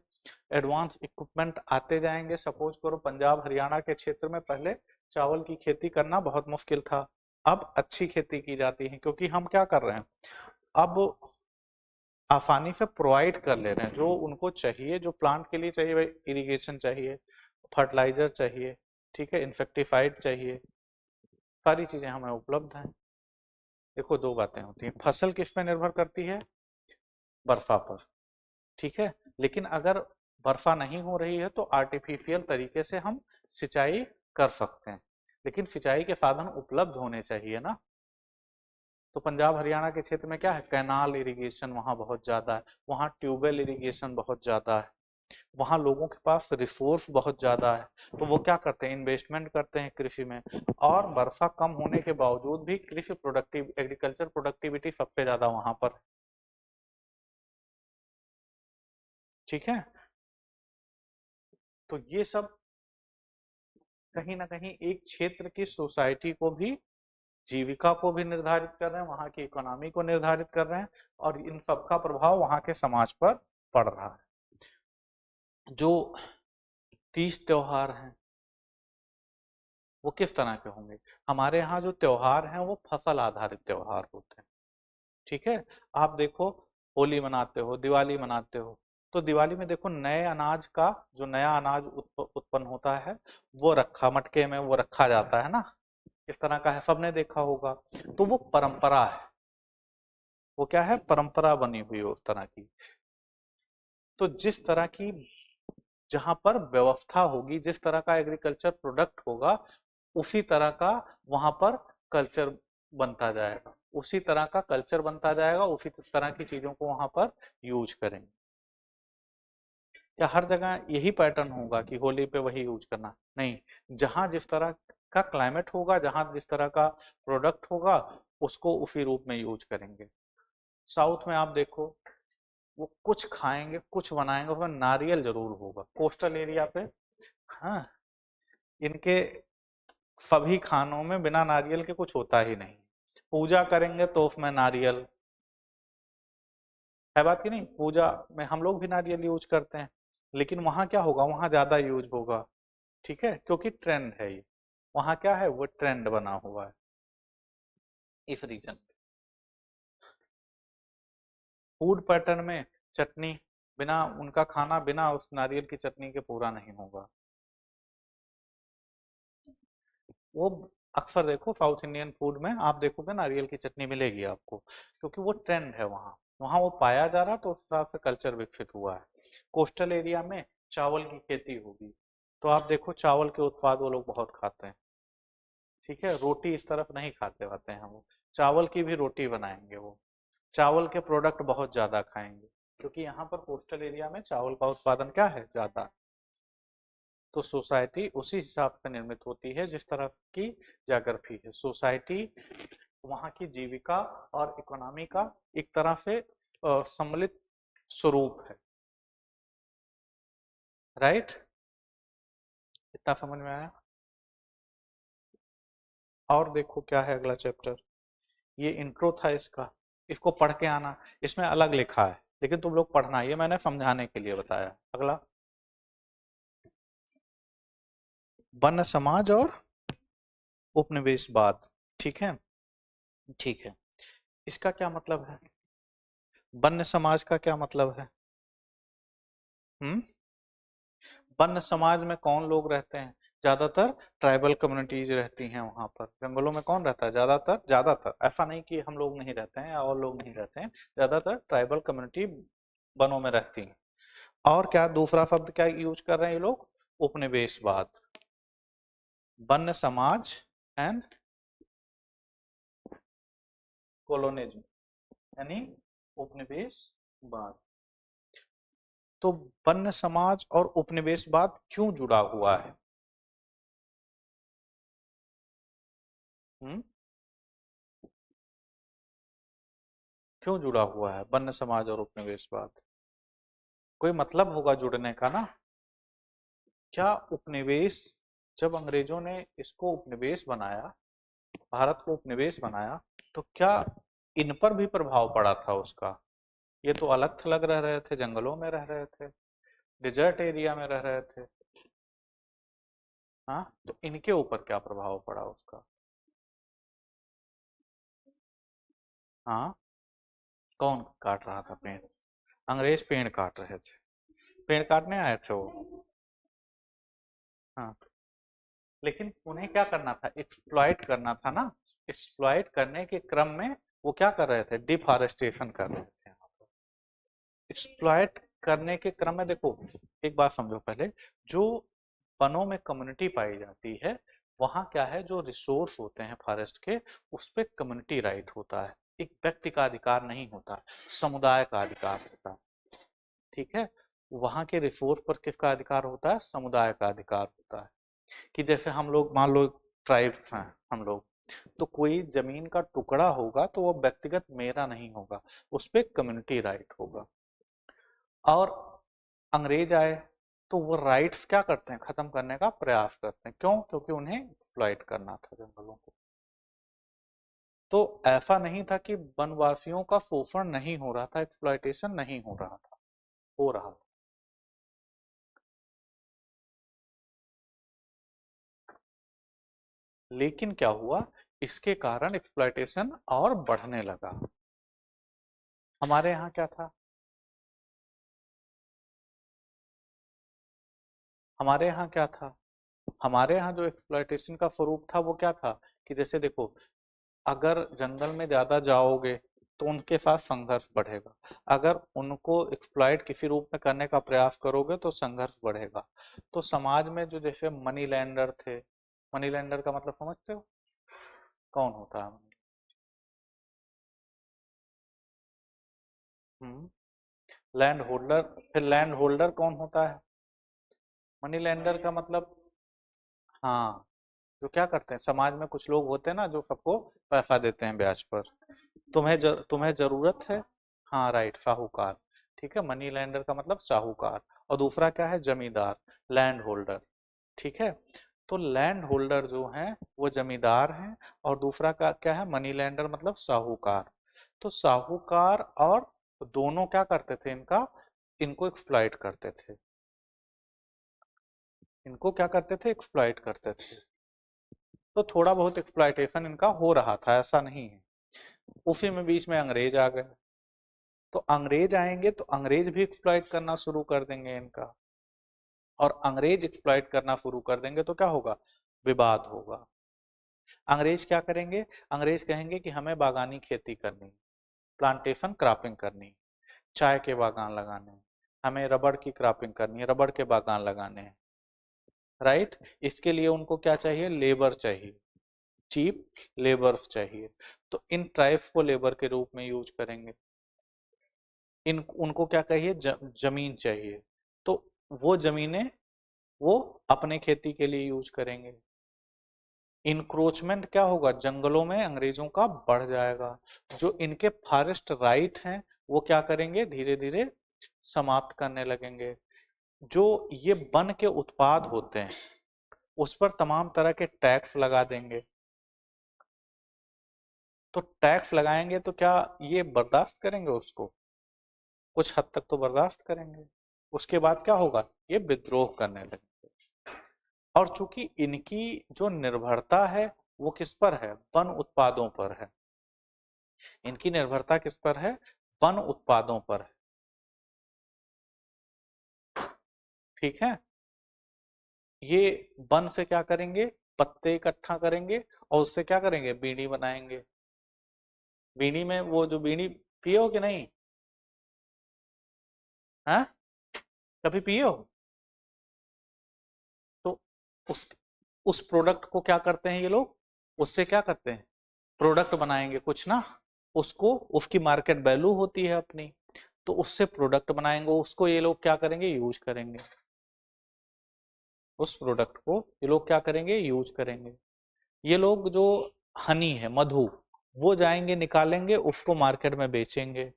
एडवांस इक्विपमेंट आते जाएंगे, सपोज करो पंजाब हरियाणा के क्षेत्र में पहले चावल की खेती करना बहुत मुश्किल था, अब अच्छी खेती की जाती है, क्योंकि हम क्या कर रहे हैं, अब आसानी से प्रोवाइड कर ले रहे हैं जो उनको चाहिए, जो प्लांट के लिए चाहिए, इरिगेशन चाहिए, फर्टिलाइजर चाहिए, ठीक है, इंसेक्टिसाइड चाहिए, सारी चीजें हमें उपलब्ध हैं। देखो दो बातें होती हैं, फसल किस पे निर्भर करती है, वर्षा पर, ठीक है। लेकिन अगर वर्षा नहीं हो रही है तो आर्टिफिशियल तरीके से हम सिंचाई कर सकते हैं, लेकिन सिंचाई के साधन उपलब्ध होने चाहिए ना। तो पंजाब हरियाणा के क्षेत्र में क्या है, कैनाल इरिगेशन वहाँ बहुत ज्यादा है, वहाँ ट्यूबवेल इरिगेशन बहुत ज्यादा है, वहाँ लोगों के पास रिसोर्स बहुत ज्यादा है। तो वो क्या करते हैं, इन्वेस्टमेंट करते हैं कृषि में, और वर्षा कम होने के बावजूद भी कृषि प्रोडक्टिव एग्रीकल्चर प्रोडक्टिविटी सबसे ज्यादा वहां पर, ठीक है। तो ये सब कहीं ना कहीं एक क्षेत्र की सोसाइटी को भी, जीविका को भी निर्धारित कर रहे हैं, वहां की इकोनॉमी को निर्धारित कर रहे हैं, और इन सबका प्रभाव वहां के समाज पर पड़ रहा है। जो तीज त्योहार हैं वो किस तरह के होंगे, हमारे यहाँ जो त्योहार हैं वो फसल आधारित त्योहार होते हैं, ठीक है। आप देखो होली मनाते हो, दिवाली मनाते हो, तो दिवाली में देखो नए अनाज का, जो नया अनाज उत्पन्न होता है वो रखा, मटके में वो रखा जाता है ना, इस तरह का है, सबने देखा होगा। तो वो परंपरा है, वो क्या है, परंपरा बनी हुई है उस तरह की। तो जिस तरह की, जहां पर व्यवस्था होगी, जिस तरह का एग्रीकल्चर प्रोडक्ट होगा, उसी तरह का वहां पर कल्चर बनता जाएगा, उसी तरह का कल्चर बनता जाएगा, उसी तरह की चीजों को वहां पर यूज करेंगे। क्या हर जगह यही पैटर्न होगा कि होली पे वही यूज करना, नहीं, जहां जिस तरह का क्लाइमेट होगा, जहां जिस तरह का प्रोडक्ट होगा, उसको उसी रूप में यूज करेंगे। साउथ में आप देखो, वो कुछ खाएंगे कुछ बनाएंगे, उसमें नारियल जरूर होगा, कोस्टल एरिया पे। हाँ, इनके सभी खानों में बिना नारियल के कुछ होता ही नहीं। पूजा करेंगे तो उसमें नारियल है, बात की नहीं, पूजा में हम लोग भी नारियल यूज करते हैं, लेकिन वहां क्या होगा, वहां ज्यादा यूज होगा, ठीक है, क्योंकि ट्रेंड है ये, वहां क्या है, वो ट्रेंड बना हुआ है इस रीजन। फूड पैटर्न में चटनी, बिना उनका खाना बिना उस नारियल की चटनी के पूरा नहीं होगा। वो अक्सर देखो साउथ इंडियन फूड में आप देखोगे नारियल की चटनी मिलेगी आपको, क्योंकि वो ट्रेंड है वहाँ, वहाँ वो पाया जा रहा, तो उस हिसाब से कल्चर विकसित हुआ है। कोस्टल एरिया में चावल की खेती होगी, तो आप देखो चावल के उत्पाद वो लोग बहुत खाते हैं, ठीक है, रोटी इस तरफ नहीं खाते होते हैं, वो चावल की भी रोटी बनाएंगे, वो चावल के प्रोडक्ट बहुत ज्यादा खाएंगे, क्योंकि यहाँ पर कोस्टल एरिया में चावल का उत्पादन क्या है, ज्यादा। तो सोसाइटी उसी हिसाब से निर्मित होती है जिस तरह की ज्योग्राफी है। सोसाइटी वहाँ की जीविका और इकोनॉमी का एक तरह से सम्मिलित स्वरूप है। राइट, इतना समझ में आया? और देखो क्या है अगला चैप्टर। ये इंट्रो था इसका, इसको पढ़ के आना। इसमें अलग लिखा है लेकिन तुम लोग पढ़ना, ये मैंने समझाने के लिए बताया। अगला, वन्य समाज और उपनिवेशवाद। ठीक है, ठीक है। इसका क्या मतलब है? वन्य समाज का क्या मतलब है? हम्म, वन्य समाज में कौन लोग रहते हैं? ज्यादातर ट्राइबल कम्युनिटीज रहती हैं वहां पर। जंगलों में कौन रहता है? ज्यादातर, ज्यादातर ऐसा नहीं कि हम लोग नहीं रहते हैं या और लोग नहीं रहते हैं, ज्यादातर ट्राइबल कम्युनिटी वनों में रहती हैं। और क्या दूसरा शब्द क्या यूज कर रहे हैं ये लोग? उपनिवेशवाद। वन्य समाज एंड कोलोनिज्म, यानी उपनिवेशवाद। तो वन्य समाज और उपनिवेशवाद क्यों जुड़ा हुआ है? हम्म, क्यों जुड़ा हुआ है वन्य समाज और उपनिवेशवाद? कोई मतलब होगा जुड़ने का ना। क्या उपनिवेश, जब अंग्रेजों ने इसको उपनिवेश बनाया, भारत को उपनिवेश बनाया, तो क्या इन पर भी प्रभाव पड़ा था उसका? ये तो अलग थलग रह रहे थे, जंगलों में रह रहे थे, डिजर्ट एरिया में रह रहे थे। हाँ, तो इनके ऊपर क्या प्रभाव पड़ा उसका? हाँ, कौन काट रहा था पेड़? अंग्रेज पेड़ काट रहे थे, पेड़ काटने आए थे वो। हाँ, लेकिन उन्हें क्या करना था? एक्सप्लॉइट करना था ना। एक्सप्लॉइट करने के क्रम में वो क्या कर रहे थे? डिफॉरेस्टेशन कर रहे थे। एक्सप्लॉइट करने के क्रम में देखो, एक बात समझो पहले, जो वनों में कम्युनिटी पाई जाती है, वहां क्या है, जो रिसोर्स होते हैं फॉरेस्ट के, उस पर कम्युनिटी राइट होता है। एक व्यक्ति का अधिकार नहीं होता, समुदाय का अधिकार होता है। ठीक है, वहां के रिसोर्स पर किसका अधिकार होता है? समुदाय का अधिकार होता है। कि जैसे हम लोग मान लो ट्राइब्स हैं हम लोग, तो कोई जमीन का टुकड़ा होगा तो वो व्यक्तिगत मेरा नहीं होगा, उस पर कम्युनिटी राइट होगा। और अंग्रेज आए तो वो राइट्स क्या करते हैं? खत्म करने का प्रयास करते हैं। क्यों? क्योंकि उन्हें एक्सप्लॉइट करना था जंगलों को। तो ऐसा नहीं था कि वनवासियों का शोषण नहीं हो रहा था, एक्सप्लॉइटेशन नहीं हो रहा था, हो रहा था। लेकिन क्या हुआ, इसके कारण एक्सप्लॉइटेशन और बढ़ने लगा। हमारे यहाँ क्या था? हमारे यहाँ क्या था? हमारे यहाँ जो एक्सप्लॉइटेशन का स्वरूप था वो क्या था? कि जैसे देखो, अगर जंगल में ज्यादा जाओगे तो उनके साथ संघर्ष बढ़ेगा। अगर उनको एक्सप्लॉइट किसी रूप में करने का प्रयास करोगे तो संघर्ष बढ़ेगा। तो समाज में जो जैसे मनी लैंडर थे, मनी लैंडर का मतलब समझते हो? कौन होता है? Land holder. फिर लैंड होल्डर कौन होता है? मनी लैंडर का मतलब, हाँ, जो क्या करते हैं, समाज में कुछ लोग होते हैं ना जो सबको पैसा देते हैं ब्याज पर। तुम्हें जरूरत है। हाँ राइट, साहूकार। ठीक है, मनी लैंडर का मतलब साहूकार। और दूसरा क्या है? जमींदार, लैंड होल्डर। ठीक है, तो लैंड होल्डर जो हैं वो जमींदार हैं, और दूसरा का क्या है? मनी लैंडर मतलब साहूकार। तो साहूकार और दोनों क्या करते थे? इनको एक्सप्लॉइट करते थे। इनको क्या करते थे? एक्सप्लॉइट करते थे। तो थोड़ा बहुत एक्सप्लॉइटेशन इनका हो रहा था, ऐसा नहीं है। उसी में बीच में अंग्रेज आ गए। तो अंग्रेज आएंगे तो अंग्रेज भी एक्सप्लॉइट करना शुरू कर देंगे इनका। और अंग्रेज एक्सप्लॉइट करना शुरू कर देंगे तो क्या होगा? विवाद होगा। अंग्रेज क्या करेंगे? अंग्रेज कहेंगे कि हमें बागानी खेती करनी, प्लांटेशन क्रॉपिंग करनी, चाय के बागान लगाने हैं, हमें रबड़ की क्रॉपिंग करनी है, रबड़ के बागान लगाने हैं। राइट, इसके लिए उनको क्या चाहिए? लेबर चाहिए, चीप लेबर्स चाहिए। तो इन ट्राइब्स को लेबर के रूप में यूज करेंगे। इन उनको क्या चाहिए? जमीन चाहिए। तो वो जमीनें वो अपने खेती के लिए यूज करेंगे। इंक्रोचमेंट क्या होगा, जंगलों में अंग्रेजों का बढ़ जाएगा। जो इनके फॉरेस्ट राइट हैं वो क्या करेंगे, धीरे धीरे समाप्त करने लगेंगे। जो ये वन के उत्पाद होते हैं उस पर तमाम तरह के टैक्स लगा देंगे। तो टैक्स लगाएंगे तो क्या ये बर्दाश्त करेंगे उसको? कुछ हद तक तो बर्दाश्त करेंगे। उसके बाद क्या होगा, ये विद्रोह करने लगेंगे। और चूंकि इनकी जो निर्भरता है वो किस पर है, वन उत्पादों पर है। इनकी निर्भरता किस पर है, वन उत्पादों पर है। ठीक है, ये वन से क्या करेंगे, पत्ते इकट्ठा करेंगे और उससे क्या करेंगे, बीड़ी बनाएंगे। बीड़ी में वो जो बीड़ी पियो कि नहीं, हाँ कभी पियो? तो उस उस प्रोडक्ट को क्या करते हैं ये लोग, उससे क्या करते हैं, प्रोडक्ट बनाएंगे कुछ ना, उसको, उसकी मार्केट वैल्यू होती है अपनी, तो उससे प्रोडक्ट बनाएंगे, उसको ये लोग क्या करेंगे, यूज करेंगे। उस प्रोडक्ट को ये लोग क्या करेंगे, यूज करेंगे। ये लोग जो हनी है, मधु, वो जाएंगे निकालेंगे, उसको मार्केट में बेचेंगे।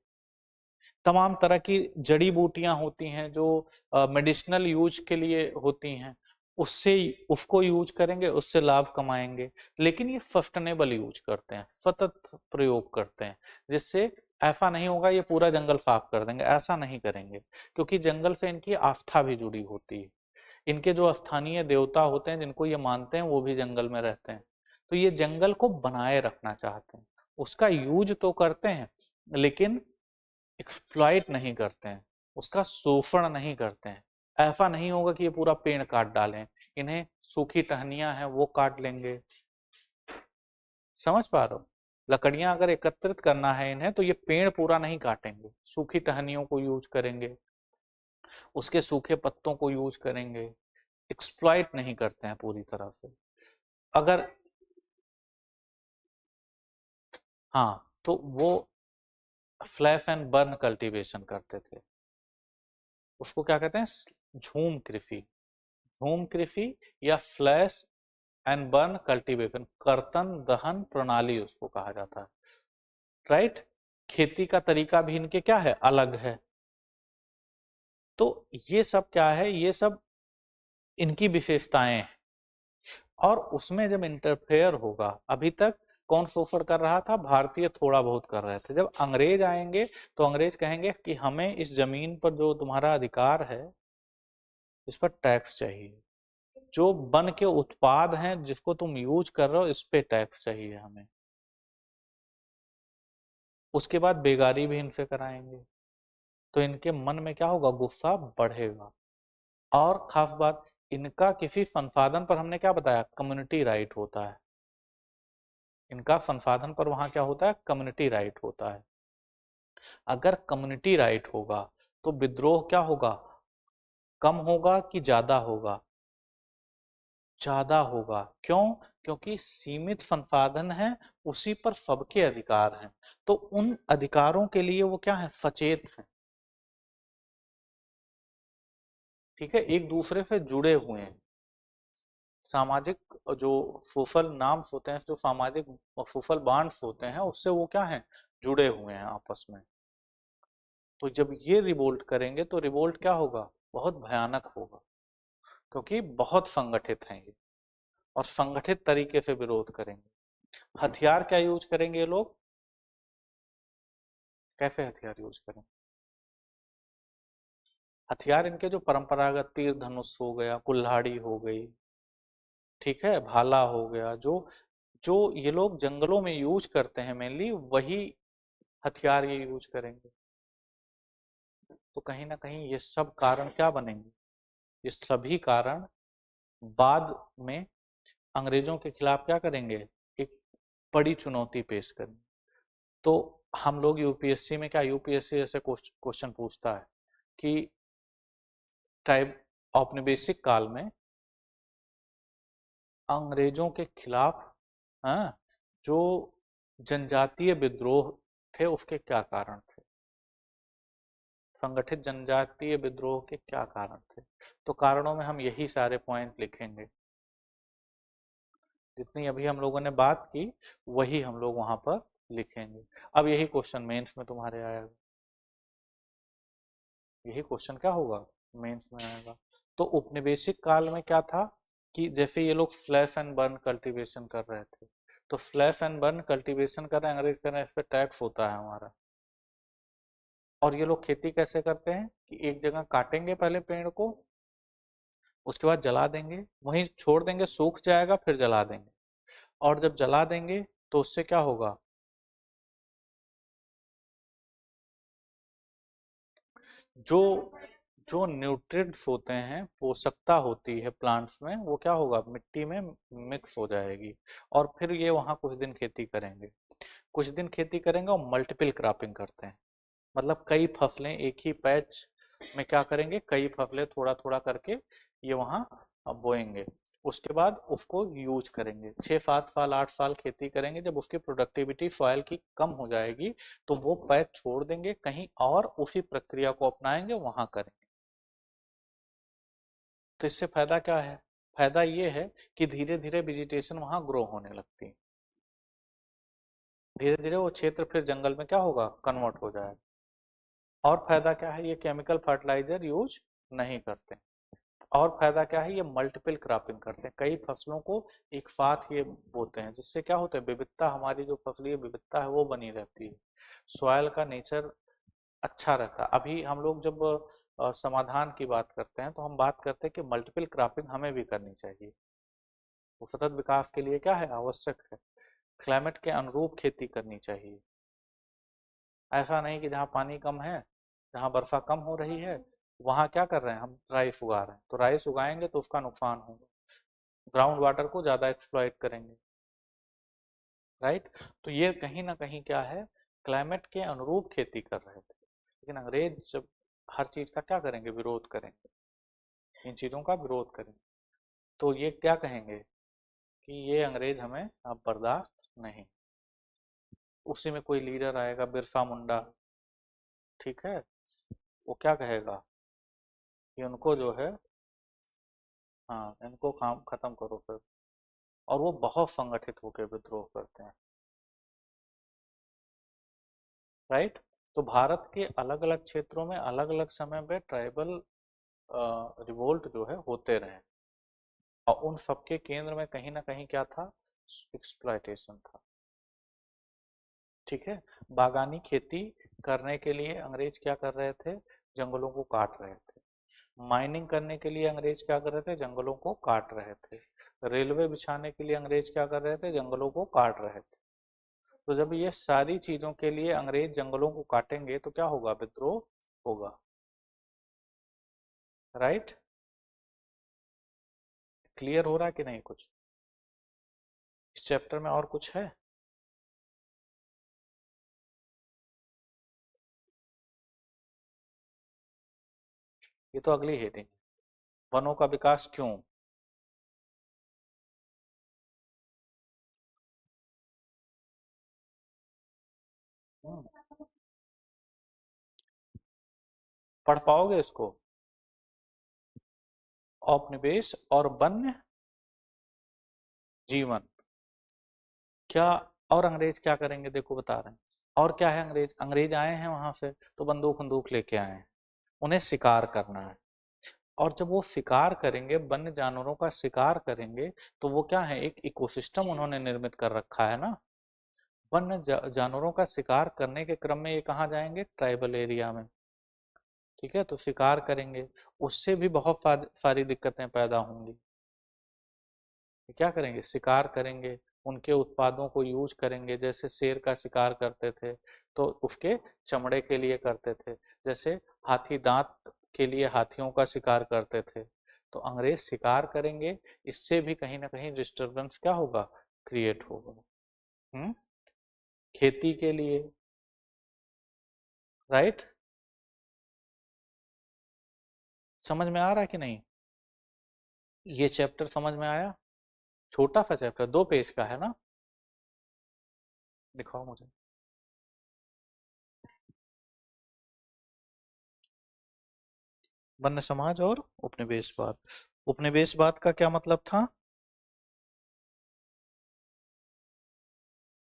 तमाम तरह की जड़ी बूटियां होती हैं जो मेडिसिनल यूज के लिए होती हैं, उससे उसको यूज करेंगे, उससे लाभ कमाएंगे। लेकिन ये सस्टेनेबल यूज करते हैं, सतत प्रयोग करते हैं, जिससे ऐसा नहीं होगा ये पूरा जंगल साफ कर देंगे, ऐसा नहीं करेंगे। क्योंकि जंगल से इनकी आस्था भी जुड़ी होती है। इनके जो स्थानीय देवता होते हैं जिनको ये मानते हैं वो भी जंगल में रहते हैं। तो ये जंगल को बनाए रखना चाहते हैं, उसका यूज तो करते हैं लेकिन एक्सप्लॉइट नहीं करते हैं, उसका शोषण नहीं करते हैं। ऐसा नहीं होगा कि ये पूरा पेड़ काट डालें, इन्हें सूखी टहनियां हैं वो काट लेंगे। समझ पा रहे हो, लकड़ियां अगर एकत्रित करना है इन्हें तो ये पेड़ पूरा नहीं काटेंगे, सूखी टहनियों को यूज करेंगे, उसके सूखे पत्तों को यूज करेंगे। एक्सप्लॉइट नहीं करते हैं पूरी तरह से। अगर, हाँ तो वो फ्लैश एंड बर्न कल्टीवेशन करते थे, उसको क्या कहते हैं, झूम कृषि। झूम कृषि या फ्लैश एंड बर्न कल्टीवेशन, कर्तन दहन प्रणाली उसको कहा जाता है। राइट, खेती का तरीका भी इनके क्या है, अलग है। तो ये सब क्या है, ये सब इनकी विशेषताएं हैं। और उसमें जब इंटरफेयर होगा, अभी तक कौन शोषण कर रहा था, भारतीय थोड़ा बहुत कर रहे थे। जब अंग्रेज आएंगे तो अंग्रेज कहेंगे कि हमें इस जमीन पर जो तुम्हारा अधिकार है इस पर टैक्स चाहिए, जो वन के उत्पाद हैं जिसको तुम यूज कर रहे हो इस पे टैक्स चाहिए हमें। उसके बाद बेगारी भी इनसे कराएंगे। तो इनके मन में क्या होगा, गुस्सा बढ़ेगा। और खास बात, इनका किसी संसाधन पर हमने क्या बताया, कम्युनिटी राइट होता है। इनका संसाधन पर वहां क्या होता है, कम्युनिटी राइट होता है। अगर कम्युनिटी राइट होगा तो विद्रोह क्या होगा, कम होगा कि ज्यादा होगा, ज्यादा होगा। क्यों? क्योंकि सीमित संसाधन है, उसी पर सबके अधिकार हैं, तो उन अधिकारों के लिए वो क्या है, सचेत है। ठीक है, एक दूसरे से जुड़े हुए हैं। सामाजिक जो सोशल नाम्स होते हैं, जो सामाजिक सोशल बॉन्ड्स होते हैं, उससे वो क्या है, जुड़े हुए हैं आपस में। तो जब ये रिवोल्ट करेंगे तो रिवोल्ट क्या होगा, बहुत भयानक होगा। क्योंकि बहुत संगठित हैं ये, और संगठित तरीके से विरोध करेंगे। हथियार क्या यूज करेंगे ये लोग, कैसे हथियार यूज करेंगे? हथियार इनके जो परंपरागत तीर धनुष हो गया, कुल्हाड़ी हो गई, ठीक है, भाला हो गया, जो जो ये लोग जंगलों में यूज करते हैं मेनली, वही हथियार ये यूज करेंगे। तो कहीं ना कहीं ये सब कारण क्या बनेंगे, ये सभी कारण बाद में अंग्रेजों के खिलाफ क्या करेंगे, एक बड़ी चुनौती पेश करेंगे। तो हम लोग यूपीएससी में क्या, यूपीएससी ऐसे क्वेश्चन पूछता है कि टाइप औपनिवेशिक काल में अंग्रेजों के खिलाफ, हाँ, जो जनजातीय विद्रोह थे उसके क्या कारण थे। संगठित जनजातीय विद्रोह के क्या कारण थे? तो कारणों में हम यही सारे पॉइंट लिखेंगे, जितनी अभी हम लोगों ने बात की वही हम लोग वहां पर लिखेंगे। अब यही क्वेश्चन मेंस में तुम्हारे आएगा, यही क्वेश्चन क्या होगा, मेंस में आएगा। तो उपनिवेशिक काल में क्या था कि जैसे ये लोग स्लैश एंड बर्न कल्टीवेशन कर रहे थे, तो स्लैश एंड बर्न कल्टीवेशन कर रहे हैं, अंग्रेज कर रहे हैं, इस पर टैक्स होता है हमारा। और ये लोग खेती कैसे करते हैं कि एक जगह काटेंगे पहले पेड़ को, उसके बाद जला देंगे, वहीं छोड़ देंगे, सूख जाएगा, फिर जला देंगे। और जब जला देंगे तो उससे क्या होगा, जो जो न्यूट्रिएंट्स होते हैं, पोषकता होती है प्लांट्स में, वो क्या होगा, मिट्टी में मिक्स हो जाएगी। और फिर ये वहां कुछ दिन खेती करेंगे, कुछ दिन खेती करेंगे और मल्टीपल क्रॉपिंग करते हैं, मतलब कई फसलें एक ही पैच में क्या करेंगे, कई फसलें थोड़ा थोड़ा करके ये वहां बोएंगे। उसके बाद उसको यूज करेंगे, 6-7 साल 8 साल खेती करेंगे, जब उसकी प्रोडक्टिविटी सॉइल की कम हो जाएगी तो वो पैच छोड़ देंगे, कहीं और उसी प्रक्रिया को अपनाएंगे, वहां करेंगे। तो इससे फायदा क्या है, फायदा ये है कि धीरे धीरे वेजिटेशन वहां ग्रो होने लगती है, धीरे धीरे वो क्षेत्र फिर जंगल में क्या होगा, कन्वर्ट हो जाएगा। और फायदा क्या है, ये केमिकल फर्टिलाइजर यूज नहीं करते। और फायदा क्या है, ये मल्टीपल क्रॉपिंग करते हैं, कई फसलों को एक साथ ये बोते हैं, जिससे क्या होता है, विविधता, हमारी जो फसलीय विविधता है वो बनी रहती है, सॉइल का नेचर अच्छा रहता है। अभी हम लोग जब समाधान की बात करते हैं तो हम बात करते हैं कि मल्टीपल क्रॉपिंग हमें भी करनी चाहिए, वो सतत विकास के लिए क्या है, आवश्यक है। क्लाइमेट के अनुरूप खेती करनी चाहिए, ऐसा नहीं कि जहाँ पानी कम है, जहाँ वर्षा कम हो रही है, वहाँ क्या कर रहे हैं, हम राइस उगा रहे हैं, तो राइस उगाएंगे तो उसका नुकसान होगा, ग्राउंड वाटर को ज्यादा एक्सप्लॉइट करेंगे, राइट। तो ये कहीं ना कहीं क्या है, क्लाइमेट के अनुरूप खेती कर रहे थे, लेकिन अंग्रेज जब हर चीज का क्या करेंगे, विरोध करेंगे, इन चीजों का विरोध करेंगे, तो ये क्या कहेंगे कि ये अंग्रेज हमें अब बर्दाश्त नहीं। उसी में कोई लीडर आएगा, बिरसा मुंडा, ठीक है, वो क्या कहेगा कि उनको जो है, हाँ इनको काम खत्म करो फिर। और वो बहुत संगठित होकर विद्रोह करते हैं, राइट। तो भारत के अलग अलग क्षेत्रों में अलग अलग समय में ट्राइबल रिवोल्ट जो है होते रहे, और उन सबके केंद्र में कहीं ना कहीं क्या था, एक्सप्लॉयटेशन था, ठीक है। बागानी खेती करने के लिए अंग्रेज क्या कर रहे थे, जंगलों को काट रहे थे। माइनिंग करने के लिए अंग्रेज क्या कर रहे थे, जंगलों को काट रहे थे। रेलवे बिछाने के लिए अंग्रेज क्या कर रहे थे, जंगलों को काट रहे थे। तो जब ये सारी चीजों के लिए अंग्रेज जंगलों को काटेंगे तो क्या होगा, विद्रोह होगा, राइट। क्लियर हो रहा है कि नहीं कुछ, इस चैप्टर में और कुछ है? ये तो अगली हेडिंग, वनों का विकास क्यों। हम्म, पढ़ पाओगे इसको, औपनिवेश और वन्य जीवन, क्या, और अंग्रेज क्या करेंगे, देखो बता रहे हैं। और क्या है, अंग्रेज अंग्रेज आए हैं वहां से तो बंदूक बंदूक लेके आए हैं, उन्हें शिकार करना है। और जब वो शिकार करेंगे, वन्य जानवरों का शिकार करेंगे, तो वो क्या है, एक इकोसिस्टम उन्होंने निर्मित कर रखा है ना। वन्य जानवरों का शिकार करने के क्रम में ये कहाँ जाएंगे, ट्राइबल एरिया में, ठीक है। तो शिकार करेंगे, उससे भी बहुत सारी दिक्कतें पैदा होंगी। क्या करेंगे, शिकार करेंगे, उनके उत्पादों को यूज करेंगे, जैसे शेर का शिकार करते थे तो उसके चमड़े के लिए करते थे, जैसे हाथी दांत के लिए हाथियों का शिकार करते थे। तो अंग्रेज शिकार करेंगे, इससे भी कहीं ना कहीं डिस्टरबेंस क्या होगा, क्रिएट होगा। हम्म, खेती के लिए, राइट। समझ में आ रहा है कि नहीं, ये चैप्टर समझ में आया, छोटा सा चैप्टर 2 पेज का है ना, दिखाओ मुझे। वन्य समाज और उपनिवेशवाद। उपनिवेशवाद का क्या मतलब था?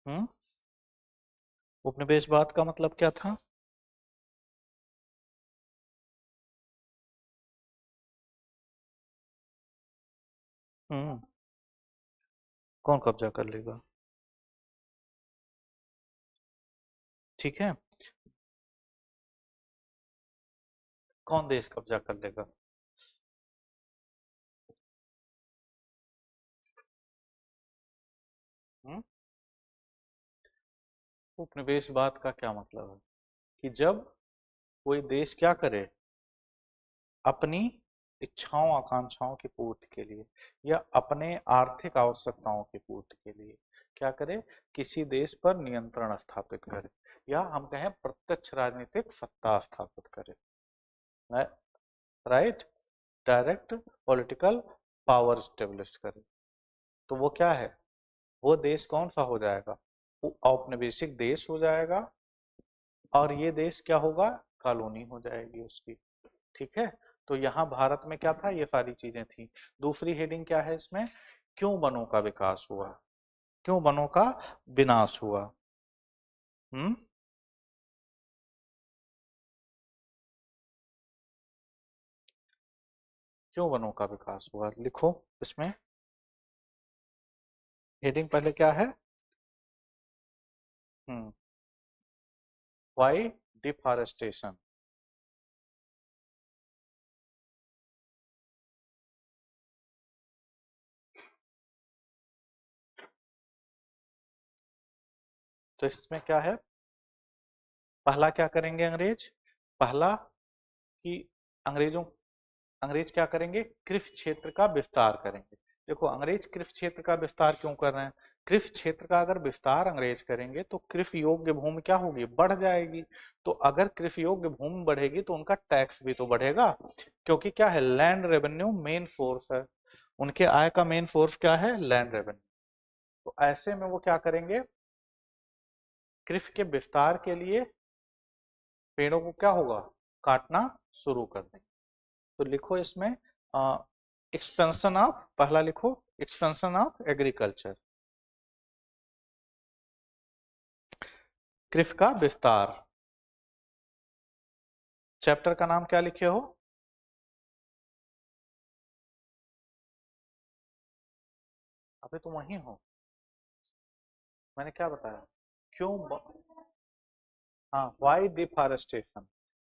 हम्म उपनिवेशवाद का मतलब क्या था? हम्म कौन कब्जा कर लेगा? ठीक है, कौन देश कब्जा कर लेगा? हम्म उपनिवेशवाद का क्या मतलब है कि जब कोई देश क्या करे, अपनी इच्छाओं आकांक्षाओं की पूर्ति के लिए या अपने आर्थिक आवश्यकताओं की पूर्ति के लिए क्या करे, किसी देश पर नियंत्रण स्थापित करे, या हम कहें प्रत्यक्ष राजनीतिक सत्ता स्थापित करे। Right, direct political power establish करे। तो वो क्या है, वो देश कौन सा हो जाएगा? वो औपनिवेशिक देश हो जाएगा, और ये देश क्या होगा, कॉलोनी हो जाएगी उसकी। ठीक है, तो यहाँ भारत में क्या था, ये सारी चीजें थी। दूसरी हेडिंग क्या है इसमें, क्यों वनों का विकास हुआ, क्यों वनों का विनाश हुआ? हम्म क्यों वनों का विकास हुआ, लिखो इसमें। हेडिंग पहले क्या है? हम्म व्हाई डिफॉरेस्टेशन। तो इसमें क्या है, पहला क्या करेंगे अंग्रेज, पहला कि अंग्रेजों अंग्रेज क्या करेंगे, कृषि क्षेत्र का विस्तार करेंगे। देखो अंग्रेज कृषि क्षेत्र का विस्तार क्यों कर रहे हैं, कृषि क्षेत्र का अगर विस्तार अंग्रेज करेंगे तो कृषि योग्य भूमि क्या होगी, बढ़ जाएगी। तो अगर कृषि योग्य भूमि बढ़ेगी तो उनका टैक्स भी तो बढ़ेगा, क्योंकि क्या है, लैंड रेवेन्यू मेन सोर्स है, उनके आय का मेन सोर्स क्या है, लैंड रेवेन्यू। तो ऐसे में वो क्या करेंगे, कृषि के विस्तार के लिए पेड़ों को क्या होगा, काटना शुरू कर देंगे। तो लिखो इसमें एक्सपेंशन ऑफ, पहला लिखो एक्सपेंशन ऑफ एग्रीकल्चर, कृषि का विस्तार। चैप्टर का नाम क्या लिखे हो? अबे तुम वही हो, मैंने क्या बताया, क्यों हाँ, व्हाई डिफॉरेस्टेशन,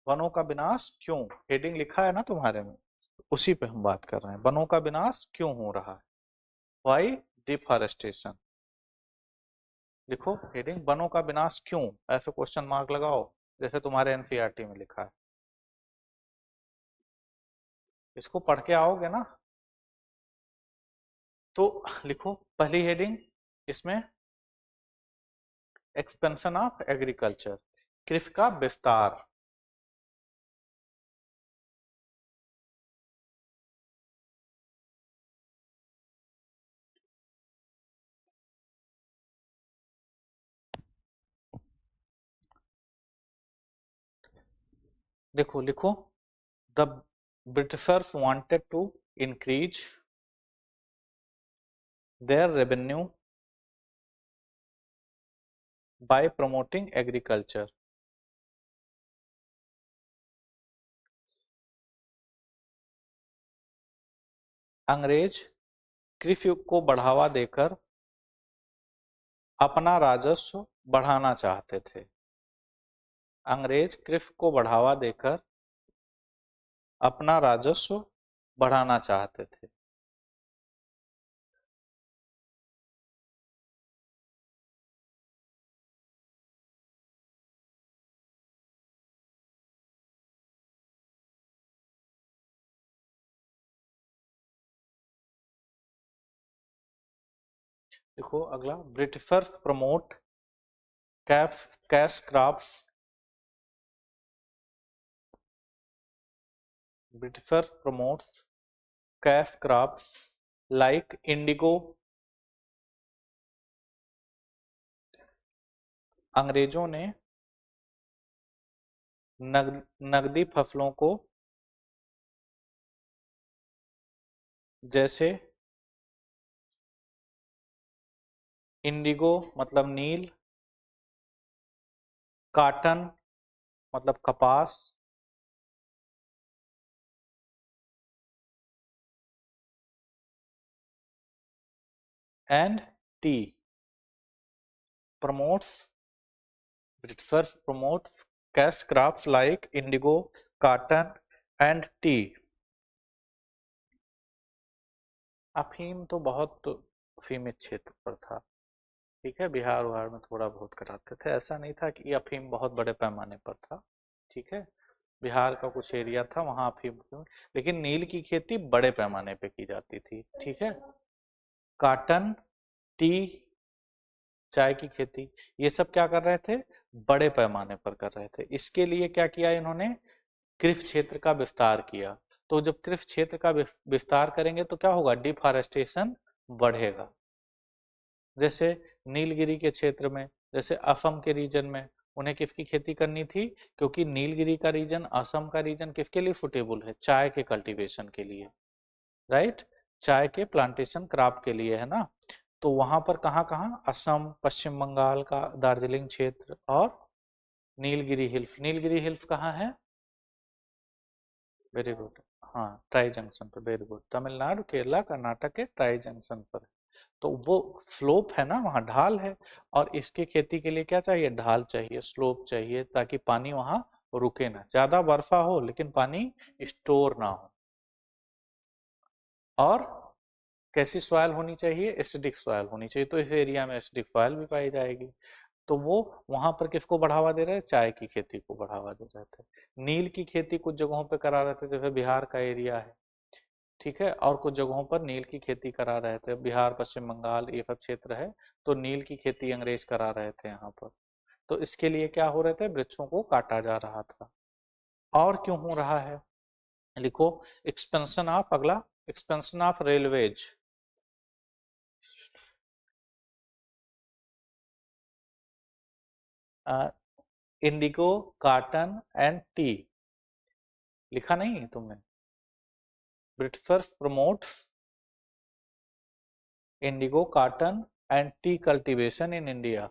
वनों का विनाश क्यों, हेडिंग लिखा है ना तुम्हारे में, उसी पे हम बात कर रहे हैं, वनों का विनाश क्यों हो रहा है, व्हाई डिफॉरेस्टेशन। लिखो हेडिंग, वनों का विनाश क्यों, ऐसे क्वेश्चन मार्क लगाओ जैसे तुम्हारे एनसीईआरटी में लिखा है। इसको पढ़ के आओगे ना, तो लिखो पहली हेडिंग इसमें, एक्सपेंशन ऑफ एग्रीकल्चर, कृषि का विस्तार। देखो लिखो, the Britishers wanted to increase their revenue by promoting agriculture. अंग्रेज कृषि को बढ़ावा देकर अपना राजस्व बढ़ाना चाहते थे। अंग्रेज कृषि को बढ़ावा देकर अपना राजस्व बढ़ाना चाहते थे। देखो अगला, Britishers promote cash crops, Britishers promotes cash crops like Indigo. अंग्रेजों ने नगदी फसलों को जैसे इंडिगो मतलब नील, काटन मतलब कपास, and T promotes British promotes cash crops like indigo, cotton and tea. अफीम तो बहुत अफीमित क्षेत्र पर था, ठीक है, बिहार उहार में थोड़ा बहुत कराते थे, ऐसा नहीं था कि ये अफीम बहुत बड़े पैमाने पर था, ठीक है, बिहार का कुछ एरिया था वहां अफीम, लेकिन नील की खेती बड़े पैमाने पे की जाती थी, ठीक है। काटन, टी, चाय की खेती, ये सब क्या कर रहे थे, बड़े पैमाने पर कर रहे थे। इसके लिए क्या किया इन्होंने, कृषि क्षेत्र का विस्तार किया। तो जब कृषि क्षेत्र का विस्तार करेंगे तो क्या होगा, डिफॉरेस्टेशन बढ़ेगा। जैसे नीलगिरी के क्षेत्र में, जैसे असम के रीजन में उन्हें किसकी खेती करनी थी, क्योंकि नीलगिरी का रीजन, असम का रीजन किसके लिए सुटेबल है, चाय के कल्टीवेशन के लिए, राइट, चाय के प्लांटेशन क्रॉप के लिए, है ना। तो वहां पर कहाँ कहाँ, असम, पश्चिम बंगाल का दार्जिलिंग क्षेत्र और नीलगिरी हिल्स। नीलगिरी हिल्स कहाँ है, वेरी गुड, हाँ, ट्राई जंक्शन पर, वेरी गुड, तमिलनाडु, केरला, कर्नाटक के ट्राई जंक्शन पर। तो वो स्लोप है ना, वहाँ ढाल है, और इसकी खेती के लिए क्या चाहिए, ढाल चाहिए, स्लोप चाहिए, ताकि पानी वहां रुके ना, ज्यादा वर्षा हो लेकिन पानी स्टोर ना हो। और कैसी सॉइल होनी चाहिए, एसिडिक सॉइल होनी चाहिए, तो इस एरिया में एसिडिक सॉइल भी पाई जाएगी। तो वो वहां पर किसको बढ़ावा दे रहे हैं, चाय की खेती को बढ़ावा दे रहे थे। नील की खेती कुछ जगहों पे करा रहे थे, जैसे बिहार का एरिया है, ठीक है, और कुछ जगहों पर नील की खेती करा रहे थे, बिहार, पश्चिम बंगाल, ये सब क्षेत्र है, तो नील की खेती अंग्रेज करा रहे थे यहाँ पर। तो इसके लिए क्या हो रहे थे, वृक्षों को काटा जा रहा था। और क्यों हो रहा है, लिखो, एक्सपेंशन ऑफ, अगला, expansion of railways, Indigo, cotton and T, लिखा नहीं तुमने, Britishers promotes Indigo, cotton and T cultivation in India.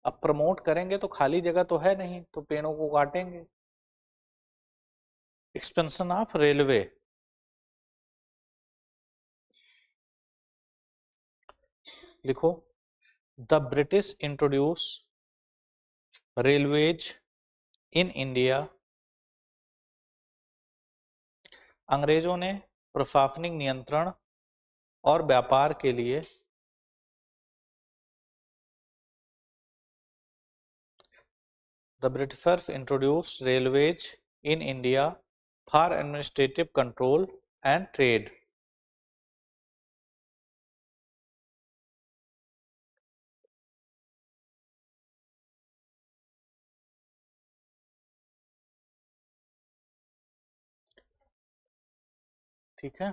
अब प्रमोट करेंगे तो खाली जगह तो है नहीं, तो पेड़ों को काटेंगे। एक्सपेंशन ऑफ रेलवे, लिखो, the British introduce railways in India, अंग्रेजों ने प्रशासनिक नियंत्रण और व्यापार के लिए the Britishers introduce railways in India for administrative control and trade. ठीक है,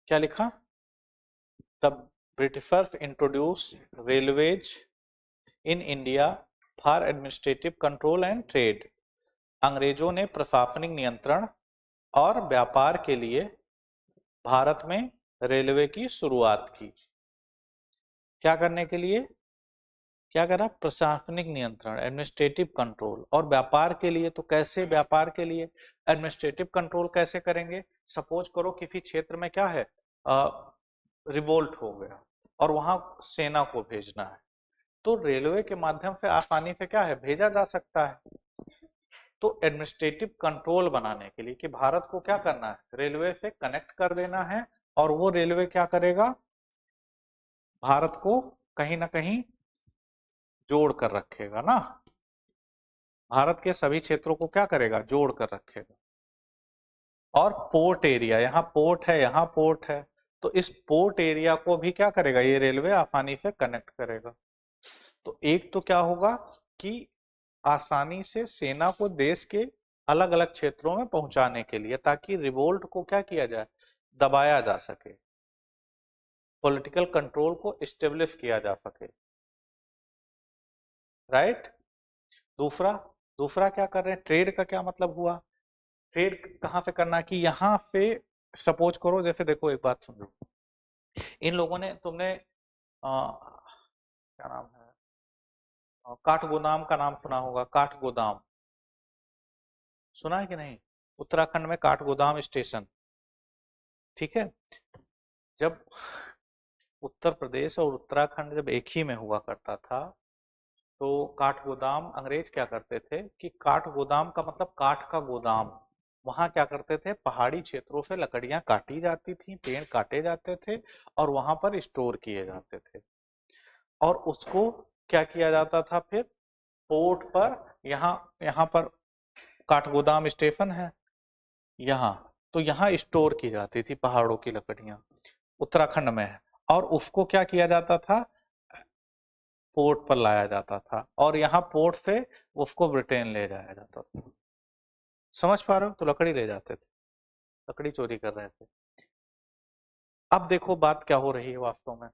क्या लिखा, the Britishers introduce railways in India for administrative control and trade, अंग्रेजों ने प्रशासनिक नियंत्रण और व्यापार के लिए भारत में रेलवे की शुरुआत की। क्या करने के लिए, क्या करा, प्रशासनिक नियंत्रण, एडमिनिस्ट्रेटिव कंट्रोल, और व्यापार के लिए, तो कैसे व्यापार के लिए, एडमिनिस्ट्रेटिव कंट्रोल कैसे करेंगे, सपोज करो किसी क्षेत्र में क्या है, रिवोल्ट हो गया और वहां सेना को भेजना है, तो रेलवे के माध्यम से आसानी से क्या है, भेजा जा सकता है। तो एडमिनिस्ट्रेटिव कंट्रोल बनाने के लिए कि भारत को क्या करना है, रेलवे से कनेक्ट कर देना है, और वो रेलवे क्या करेगा, भारत को कहीं ना कहीं जोड़ कर रखेगा ना, भारत के सभी क्षेत्रों को क्या करेगा, जोड़ कर रखेगा। और पोर्ट एरिया, यहाँ पोर्ट है, यहाँ पोर्ट है, तो इस पोर्ट एरिया को भी क्या करेगा, ये रेलवे आसानी से कनेक्ट करेगा। तो एक तो क्या होगा कि आसानी से सेना को देश के अलग अलग क्षेत्रों में पहुंचाने के लिए, ताकि रिवोल्ट को क्या किया जाए, दबाया जा सके, पॉलिटिकल कंट्रोल को स्टेब्लिश किया जा सके। राइट। दूसरा दूसरा क्या कर रहे हैं, ट्रेड का क्या मतलब हुआ, ट्रेड कहाँ पे करना है कि यहाँ पे सपोज करो, जैसे देखो एक बात समझो, इन लोगों ने, तुमने क्या नाम है, काठगोदाम का नाम सुना होगा, काठगोदाम सुना है कि नहीं, उत्तराखंड में काठगोदाम स्टेशन, ठीक है। जब उत्तर प्रदेश और उत्तराखंड जब एक ही में हुआ करता था, तो काठगोदाम अंग्रेज क्या करते थे कि काठगोदाम का मतलब काठ का गोदाम, वहां क्या करते थे, पहाड़ी क्षेत्रों से लकड़ियां काटी जाती थी, पेड़ काटे जाते थे और वहां पर स्टोर किए जाते थे, और उसको क्या किया जाता था फिर पोर्ट पर, यहाँ यहाँ पर काठगोदाम स्टेशन है यहाँ, तो यहाँ स्टोर की जाती थी पहाड़ों की लकड़ियां, उत्तराखंड में है, और उसको क्या किया जाता था, पोर्ट पर लाया जाता था, और यहाँ पोर्ट से उसको ब्रिटेन ले जाया जाता था। समझ पा रहे हो, तो लकड़ी ले जाते थे, लकड़ी चोरी कर रहे थे। अब देखो बात क्या हो रही है वास्तव में,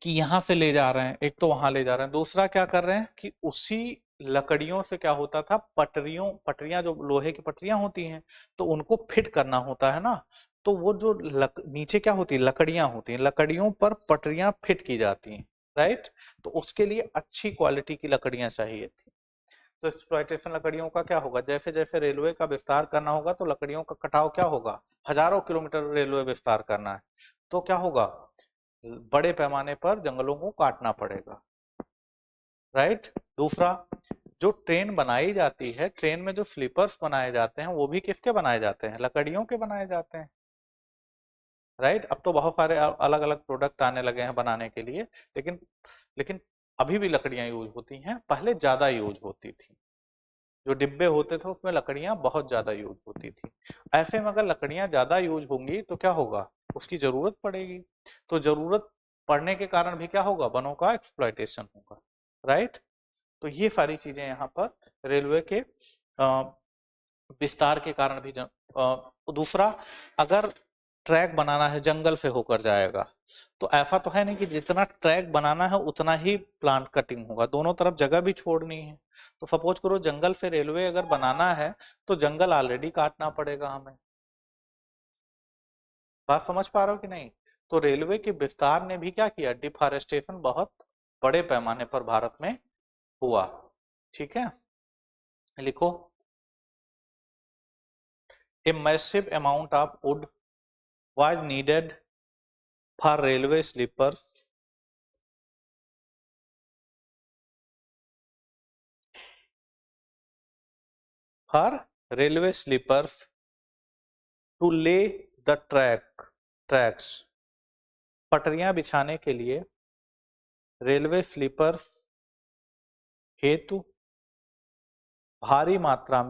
कि यहाँ से ले जा रहे हैं, एक तो वहां ले जा रहे हैं, दूसरा क्या कर रहे हैं कि उसी लकड़ियों से क्या होता था, पटरियां जो लोहे की पटरियां होती हैं, तो उनको फिट करना होता है ना, तो वो जो नीचे क्या होती है, लकड़ियां होती हैं, लकड़ियों पर पटरियां फिट की जाती हैं, राइट। तो उसके लिए अच्छी क्वालिटी की लकड़ियां चाहिए थी। तो एक्सप्लॉयटेशन लकड़ियों का क्या होगा, जैसे जैसे रेलवे का विस्तार करना होगा तो लकड़ियों का कटाव क्या होगा, हजारों किलोमीटर रेलवे विस्तार करना है, तो क्या होगा, बड़े पैमाने पर जंगलों को काटना पड़ेगा, राइट। दूसरा, जो ट्रेन बनाई जाती है, ट्रेन में जो स्लीपर्स बनाए जाते हैं वो भी किसके बनाए जाते हैं, लकड़ियों के बनाए जाते हैं, राइट। अब तो बहुत सारे अलग अलग प्रोडक्ट आने लगे हैं बनाने के लिए, लेकिन लेकिन अभी भी लकड़ियां यूज होती हैं, पहले ज्यादा यूज होती थी, जो डिब्बे होते थे उसमें लकड़ियां बहुत ज्यादा यूज होती थी। ऐसे में अगर लकड़ियां ज्यादा यूज होंगी तो क्या होगा, उसकी जरूरत पड़ेगी, तो जरूरत पड़ने के कारण भी क्या होगा, वनों का एक्सप्लॉयटेशन होगा, राइट। तो ये सारी चीजें यहाँ पर रेलवे के विस्तार के कारण भी दूसरा, अगर ट्रैक बनाना है जंगल से होकर जाएगा, तो ऐसा तो है नहीं कि जितना ट्रैक बनाना है उतना ही प्लांट कटिंग होगा, दोनों तरफ जगह भी छोड़नी है। तो सपोज करो जंगल से रेलवे अगर बनाना है तो जंगल ऑलरेडी काटना पड़ेगा हमें, बात समझ पा रहे हो कि नहीं। तो रेलवे के विस्तार ने भी क्या किया, डिफॉरेस्टेशन बहुत बड़े पैमाने पर भारत में हुआ, ठीक है। लिखो, a massive amount of wood was needed for railway sleepers to lay the tracks, पटरियां बिछाने के लिए रेलवे स्लीपर्स हेतु भारी मात्रा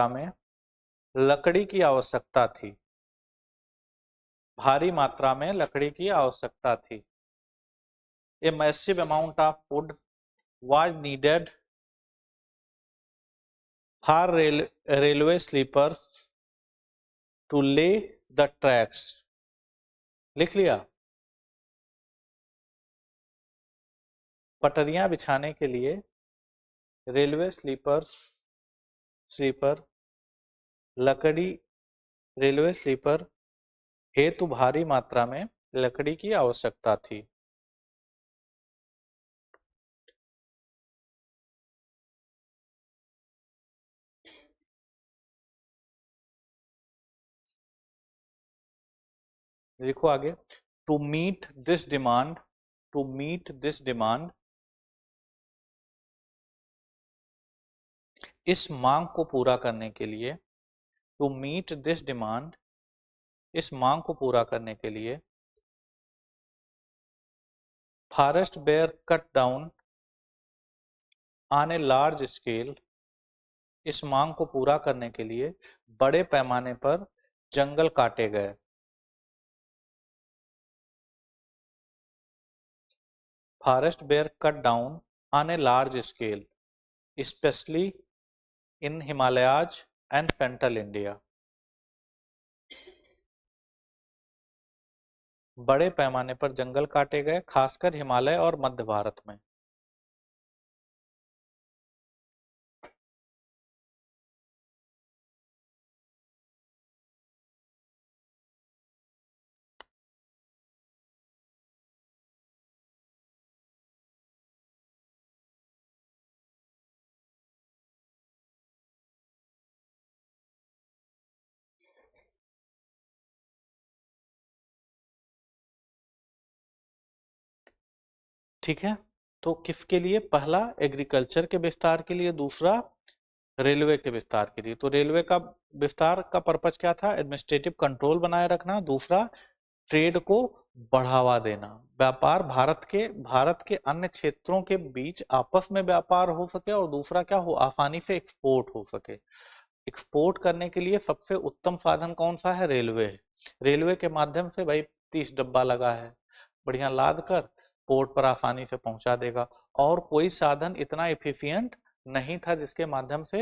में लकड़ी की आवश्यकता थी, भारी मात्रा में लकड़ी की आवश्यकता थी। A massive amount of wood was needed for railway sleepers to lay the tracks। लिख लिया, पटरियां बिछाने के लिए रेलवे स्लीपर लकड़ी रेलवे स्लीपर हेतु भारी मात्रा में लकड़ी की आवश्यकता थी। लिखो आगे, to meet this demand, to meet this demand, इस मांग को पूरा करने के लिए, टू मीट दिस डिमांड, इस मांग को पूरा करने के लिए forest were cut down on a large scale, इस मांग को पूरा करने के लिए बड़े पैमाने पर जंगल काटे गए। Forest were cut down on a large scale, specially in Himalayas and central India. बड़े पैमाने पर जंगल काटे गए, खासकर हिमालय और मध्य भारत में। ठीक है, तो किसके लिए? पहला एग्रीकल्चर के विस्तार के लिए, दूसरा रेलवे के विस्तार के लिए। तो रेलवे का विस्तार का पर्पज क्या था? एडमिनिस्ट्रेटिव कंट्रोल बनाए रखना। दूसरा, ट्रेड को बढ़ावा देना, व्यापार भारत के अन्य क्षेत्रों के बीच आपस में व्यापार हो सके, और दूसरा क्या हो, आसानी से एक्सपोर्ट हो सके। एक्सपोर्ट करने के लिए सबसे उत्तम साधन कौन सा है? रेलवे है। रेलवे के माध्यम से भाई 30 डब्बा लगा है, बढ़िया लाद कर पोर्ट पर आसानी से पहुंचा देगा। और कोई साधन इतना इफिशियंट नहीं था जिसके माध्यम से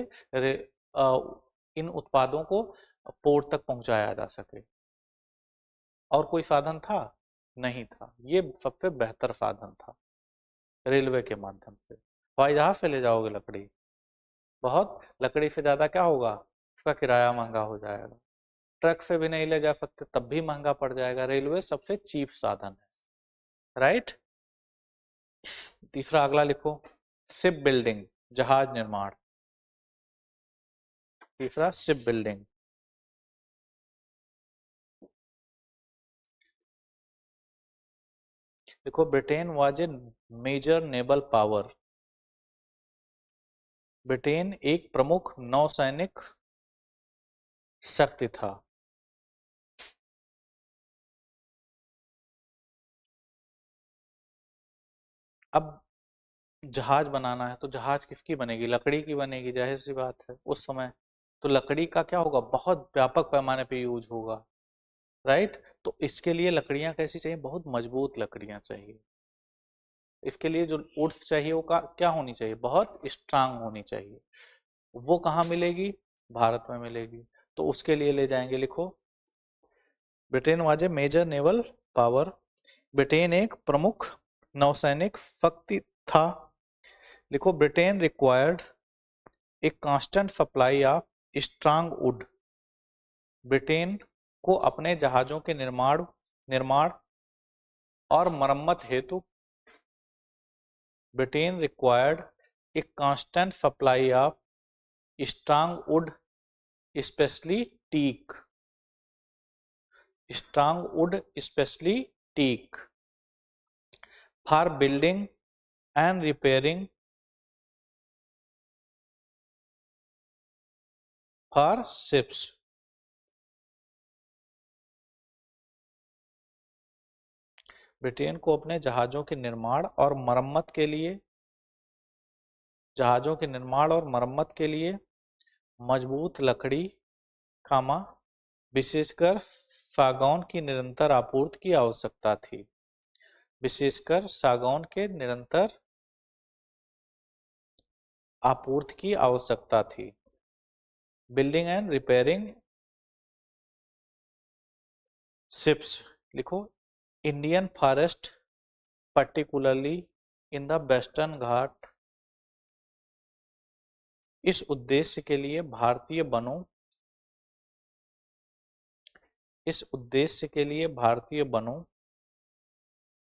इन उत्पादों को पोर्ट तक पहुंचाया जा सके। और कोई साधन था? नहीं था। ये सबसे बेहतर साधन था, रेलवे के माध्यम से। हवाई जहाज से ले जाओगे लकड़ी, बहुत लकड़ी से ज्यादा क्या होगा, उसका किराया महंगा हो जाएगा। ट्रक से भी नहीं ले जा सकते, तब भी महंगा पड़ जाएगा। रेलवे सबसे चीप साधन है, राइट। तीसरा अगला लिखो, शिप बिल्डिंग, जहाज निर्माण। तीसरा शिप बिल्डिंग। देखो, Britain was a major naval power. Britain एक प्रमुख नौसैनिक शक्ति था। अब जहाज बनाना है तो जहाज किसकी बनेगी? लकड़ी की बनेगी, जाहिर सी बात है। उस समय तो लकड़ी का क्या होगा, बहुत व्यापक पैमाने पे यूज होगा, राइट। तो इसके लिए लकड़ियां कैसी चाहिए? बहुत मजबूत लकड़ियां चाहिए। इसके लिए जो वुड्स चाहिए वो क्या होनी चाहिए? बहुत स्ट्रांग होनी चाहिए। वो कहाँ मिलेगी? भारत में मिलेगी। तो उसके लिए ले जाएंगे, लिखो, Britain was a major naval power. Britain एक प्रमुख नौसैनिक शक्ति था। लिखो, Britain required a constant supply of strong wood. Britain को अपने जहाजों के निर्माण निर्माण और मरम्मत हेतु Britain required a constant supply of strong wood, specially teak. Strong wood, specially teak, for building and repairing, for ships. Britain को अपने जहाजों के निर्माण और मरम्मत के लिए मजबूत लकड़ी, खामा, विशेषकर सागौन की निरंतर आपूर्ति की आवश्यकता थी। विशेषकर सागौन के निरंतर आपूर्ति की आवश्यकता थी। Building and repairing ships. लिखो, Indian forest particularly in the Western Ghat. इस उद्देश्य के लिए भारतीय वनों,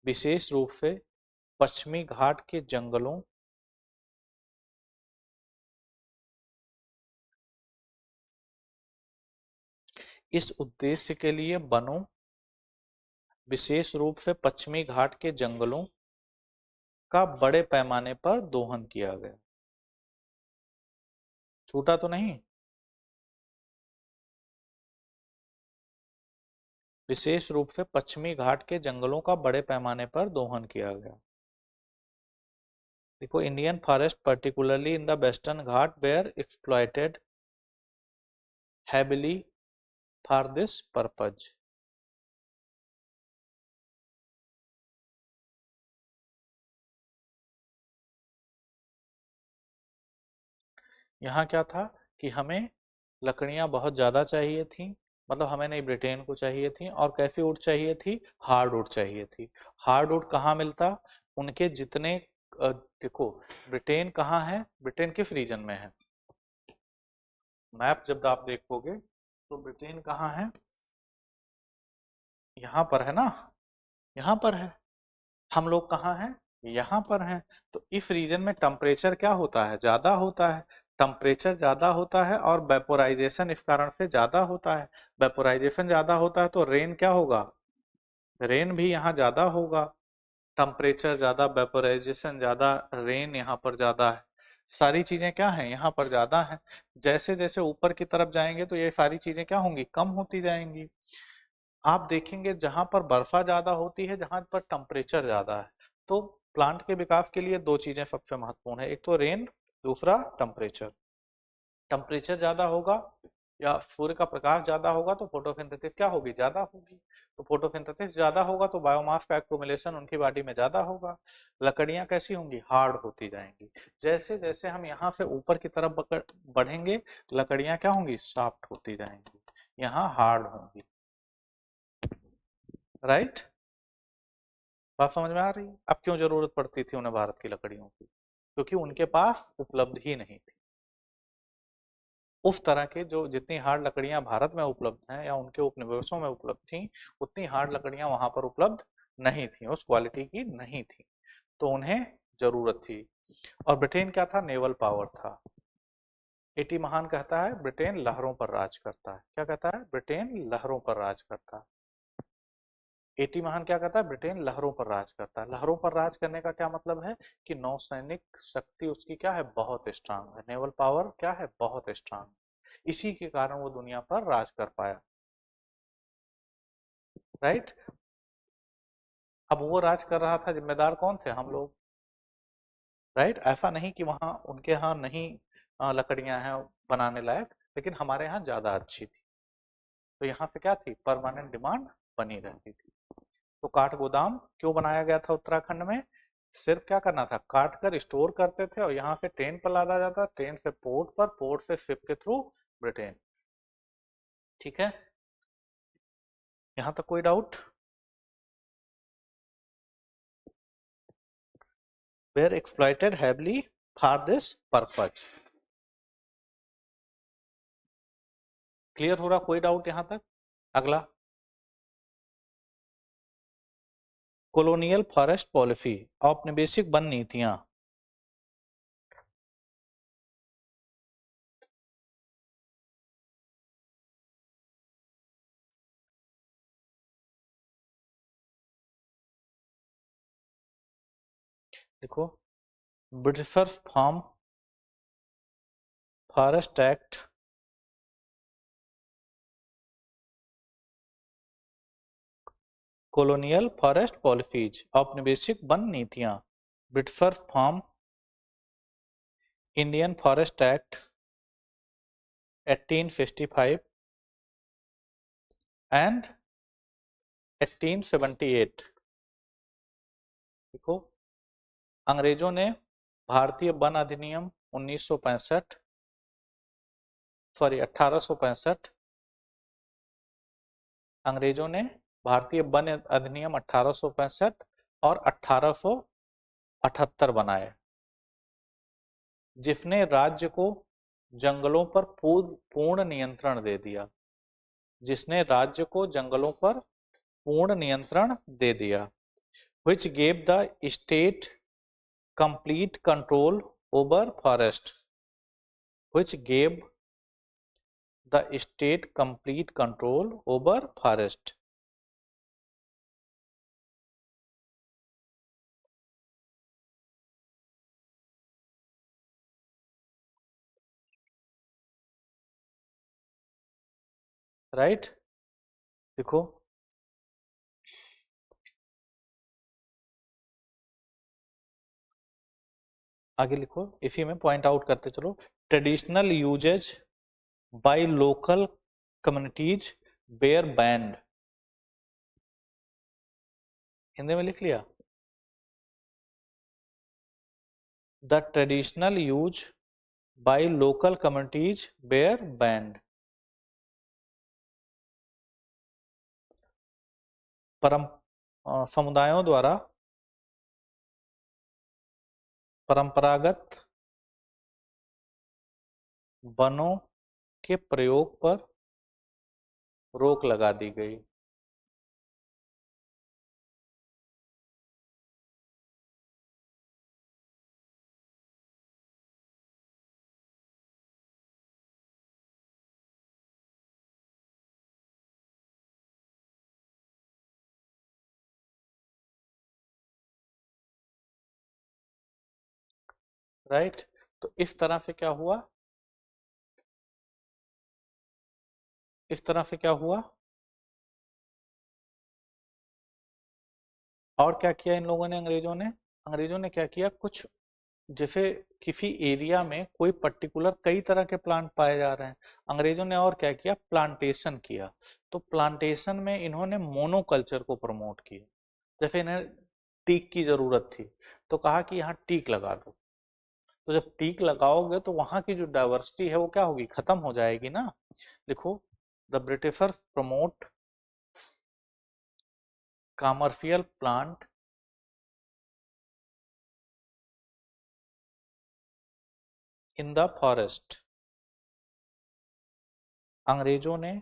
विशेष रूप से पश्चिमी घाट के जंगलों इस उद्देश्य के लिए वनों, विशेष रूप से पश्चिमी घाट के जंगलों का बड़े पैमाने पर दोहन किया गया। छूटा तो नहीं? विशेष रूप से पश्चिमी घाट के जंगलों का बड़े पैमाने पर दोहन किया गया। देखो, Indian forest particularly in the Western Ghat were exploited heavily for this purpose। यहाँ क्या था कि हमें लकड़ियां बहुत ज्यादा चाहिए थी, मतलब हमें नहीं ब्रिटेन को चाहिए थी। और कैसी वुड चाहिए थी? हार्ड वुड चाहिए थी। हार्ड वुड कहाँ मिलता? उनके जितने देखो ब्रिटेन कहाँ है, ब्रिटेन किस रीजन में है? मैप जब आप देखोगे तो ब्रिटेन कहाँ है? यहाँ पर है ना, यहाँ पर है। हम लोग कहाँ हैं? यहाँ पर हैं। तो इस रीजन में टेम्परेचर क्या होता है? ज्यादा होता है। टेम्परेचर ज्यादा होता है और वेपोराइजेशन इस कारण से ज्यादा होता है। वेपोराइजेशन ज्यादा होता है तो रेन क्या होगा? रेन भी यहाँ ज्यादा होगा। टेम्परेचर ज्यादा, वेपोराइजेशन ज्यादा, रेन यहाँ पर ज्यादा है। सारी चीजें क्या हैं? यहाँ पर ज्यादा हैं। जैसे जैसे ऊपर की तरफ जाएंगे तो ये सारी चीजें क्या होंगी? कम होती जाएंगी। आप देखेंगे जहां पर बर्फा ज्यादा होती है, जहां पर टेम्परेचर ज्यादा है, तो प्लांट के विकास के लिए दो चीजें सबसे महत्वपूर्ण है, एक तो रेन, दूसरा टेम्परेचर। टेम्परेचर ज्यादा होगा या सूर्य का प्रकाश ज्यादा होगा तो फोटोसिंथेसिस क्या होगी? ज्यादा होगी। तो फोटोसिंथेसिस ज्यादा होगा तो बायोमास का एक्यूमुलेशन उनकी बॉडी में ज्यादा होगा। लकड़ियां कैसी होंगी? हार्ड होती जाएंगी। जैसे जैसे हम यहाँ से ऊपर की तरफ बढ़ेंगे, लकड़ियां क्या होंगी? सॉफ्ट होती जाएंगी, यहाँ हार्ड होंगी। राइट? बात समझ में आ रही है? अब क्यों जरूरत पड़ती थी उन्हें भारत की लकड़ियों की? क्योंकि उनके पास उपलब्ध ही नहीं थी उस तरह के, जो जितनी हार्ड लकड़ियां भारत में उपलब्ध हैं या उनके उपनिवेशों में उपलब्ध थी, उतनी हार्ड लकड़ियां वहां पर उपलब्ध नहीं थी, उस क्वालिटी की नहीं थी। तो उन्हें जरूरत थी। और ब्रिटेन क्या था? नेवल पावर था। एटी महान कहता है ब्रिटेन लहरों पर राज करता है। क्या कहता है? ब्रिटेन लहरों पर राज करता है। एटी महान क्या कहता है? ब्रिटेन लहरों पर राज करता है। लहरों पर राज करने का क्या मतलब है? कि नौसैनिक शक्ति उसकी क्या है? बहुत स्ट्रांग है। नेवल पावर क्या है? बहुत स्ट्रांग। इसी के कारण वो दुनिया पर राज कर पाया। राइट? अब वो राज कर रहा था, जिम्मेदार कौन थे? हम लोग। राइट? ऐसा नहीं कि वहां उनके यहाँ नहीं लकड़ियां हैं बनाने लायक, लेकिन हमारे यहाँ ज्यादा अच्छी थी। तो यहाँ से क्या थी? परमानेंट डिमांड बनी रहती थी। तो काठ गोदाम क्यों बनाया गया था उत्तराखंड में? सिर्फ क्या करना था? काट कर स्टोर करते थे और यहाँ से ट्रेन पर लादा जाता, ट्रेन से पोर्ट पर, पोर्ट से शिप के थ्रू ब्रिटेन। ठीक है? यहाँ तक कोई doubt? Were exploited heavily for this purpose. Clear हो रहा? कोई डाउट यहाँ तक? अगला, कॉलोनियल फॉरेस्ट पॉलिसी, औपनिवेशिक वन नीतियां। देखो, Britishers form forest act, colonial forest policies, औपनिवेशिक वन नीतियां। Britishers form Indian forest act 1865 and 1878। देखो, अंग्रेजों ने भारतीय वन अधिनियम 1965, सॉरी 1865, अंग्रेजों ने भारतीय वन अधिनियम 1865 और 1878 बनाए, जिसने राज्य को जंगलों पर पूर्ण नियंत्रण दे दिया। जिसने राज्य को जंगलों पर पूर्ण नियंत्रण दे दिया। which gave the state complete control over forest, which gave the state complete control over forest। Right? देखो, आगे लिखो, इसी में पॉइंट आउट करते चलो। Traditional uses by local communities were banned. Hindi में लिख लिया। The traditional use by local communities were banned. समुदायों द्वारा परंपरागत वनों के प्रयोग पर रोक लगा दी गई। राइट, तो इस तरह से क्या हुआ, इस तरह से क्या हुआ, और क्या किया इन लोगों ने, अंग्रेजों ने क्या किया, कुछ जैसे किसी एरिया में कोई पर्टिकुलर कई तरह के प्लांट पाए जा रहे हैं, अंग्रेजों ने और क्या किया, प्लांटेशन किया। तो प्लांटेशन में इन्होंने मोनोकल्चर को प्रमोट किया। जैसे इन्हें टीक की जरूरत थी तो कहा कि यहाँ टीक लगा दो। तो जब टीक लगाओगे तो वहां की जो डाइवर्सिटी है वो क्या होगी, खत्म हो जाएगी ना। लिखो, the Britishers promote commercial plant in the forest. अंग्रेजों ने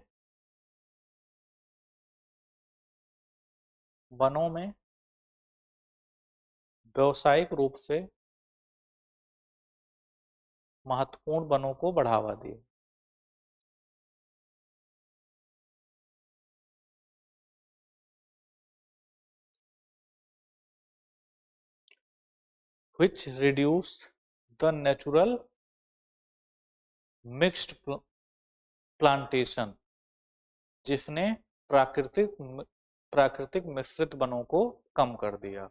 वनों में व्यावसायिक रूप से महत्वपूर्ण वनों को बढ़ावा दिया। which reduce the natural mixed plantation, जिसने प्राकृतिक प्राकृतिक मिश्रित वनों को कम कर दिया।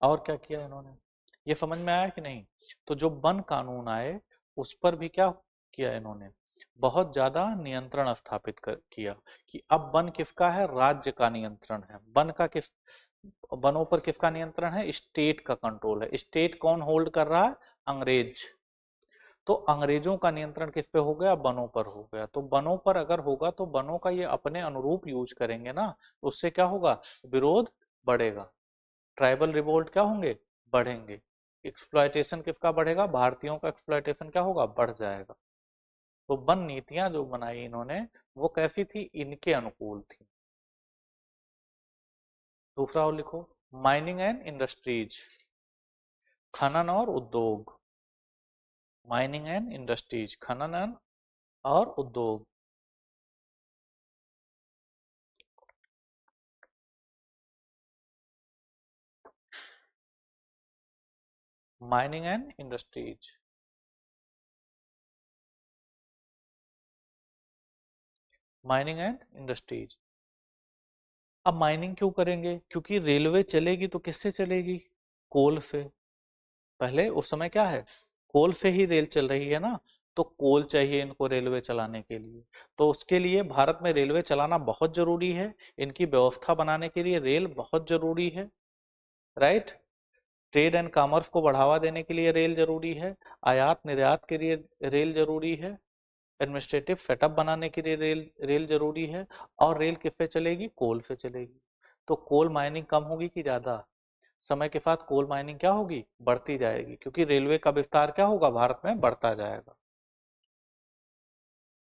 और क्या किया इन्होंने, ये समझ में आया कि नहीं। तो जो वन कानून आए उस पर भी क्या किया इन्होंने, बहुत ज्यादा नियंत्रण स्थापित किया कि अब वन किसका है, राज्य का नियंत्रण है। वन का किस, वनों पर किसका नियंत्रण है, स्टेट का कंट्रोल है। स्टेट कौन होल्ड कर रहा है, अंग्रेज। तो अंग्रेजों का नियंत्रण किस पे हो गया, वनों पर हो गया। तो वनों पर अगर होगा तो वनों का ये अपने अनुरूप यूज करेंगे ना, उससे क्या होगा, विरोध बढ़ेगा, ट्राइबल रिवोल्ट क्या होंगे, बढ़ेंगे। एक्सप्लॉयटेशन किसका बढ़ेगा, भारतीयों का एक्सप्लॉयटेशन क्या होगा, बढ़ जाएगा। तो वन नीतियां जो बनाई इन्होंने वो कैसी थी, इनके अनुकूल थी। दूसरा और लिखो, माइनिंग एंड इंडस्ट्रीज, खनन और उद्योग। माइनिंग एंड इंडस्ट्रीज, खनन और उद्योग। Mining and industries, mining and industries. अब माइनिंग क्यों करेंगे, क्योंकि रेलवे चलेगी तो किससे चलेगी, कोल से। पहले उस समय क्या है, कोल से ही रेल चल रही है ना, तो कोल चाहिए इनको रेलवे चलाने के लिए। तो उसके लिए भारत में रेलवे चलाना बहुत जरूरी है, इनकी व्यवस्था बनाने के लिए रेल बहुत जरूरी है। राइट, ट्रेड एंड कॉमर्स को बढ़ावा देने के लिए रेल जरूरी है, आयात निर्यात के लिए रेल जरूरी है, एडमिनिस्ट्रेटिव सेटअप बनाने के लिए रेल रेल जरूरी है। और रेल किससे चलेगी, कोल से चलेगी। तो कोल माइनिंग कम होगी कि ज्यादा, समय के साथ कोल माइनिंग क्या होगी, बढ़ती जाएगी, क्योंकि रेलवे का विस्तार क्या होगा, भारत में बढ़ता जाएगा।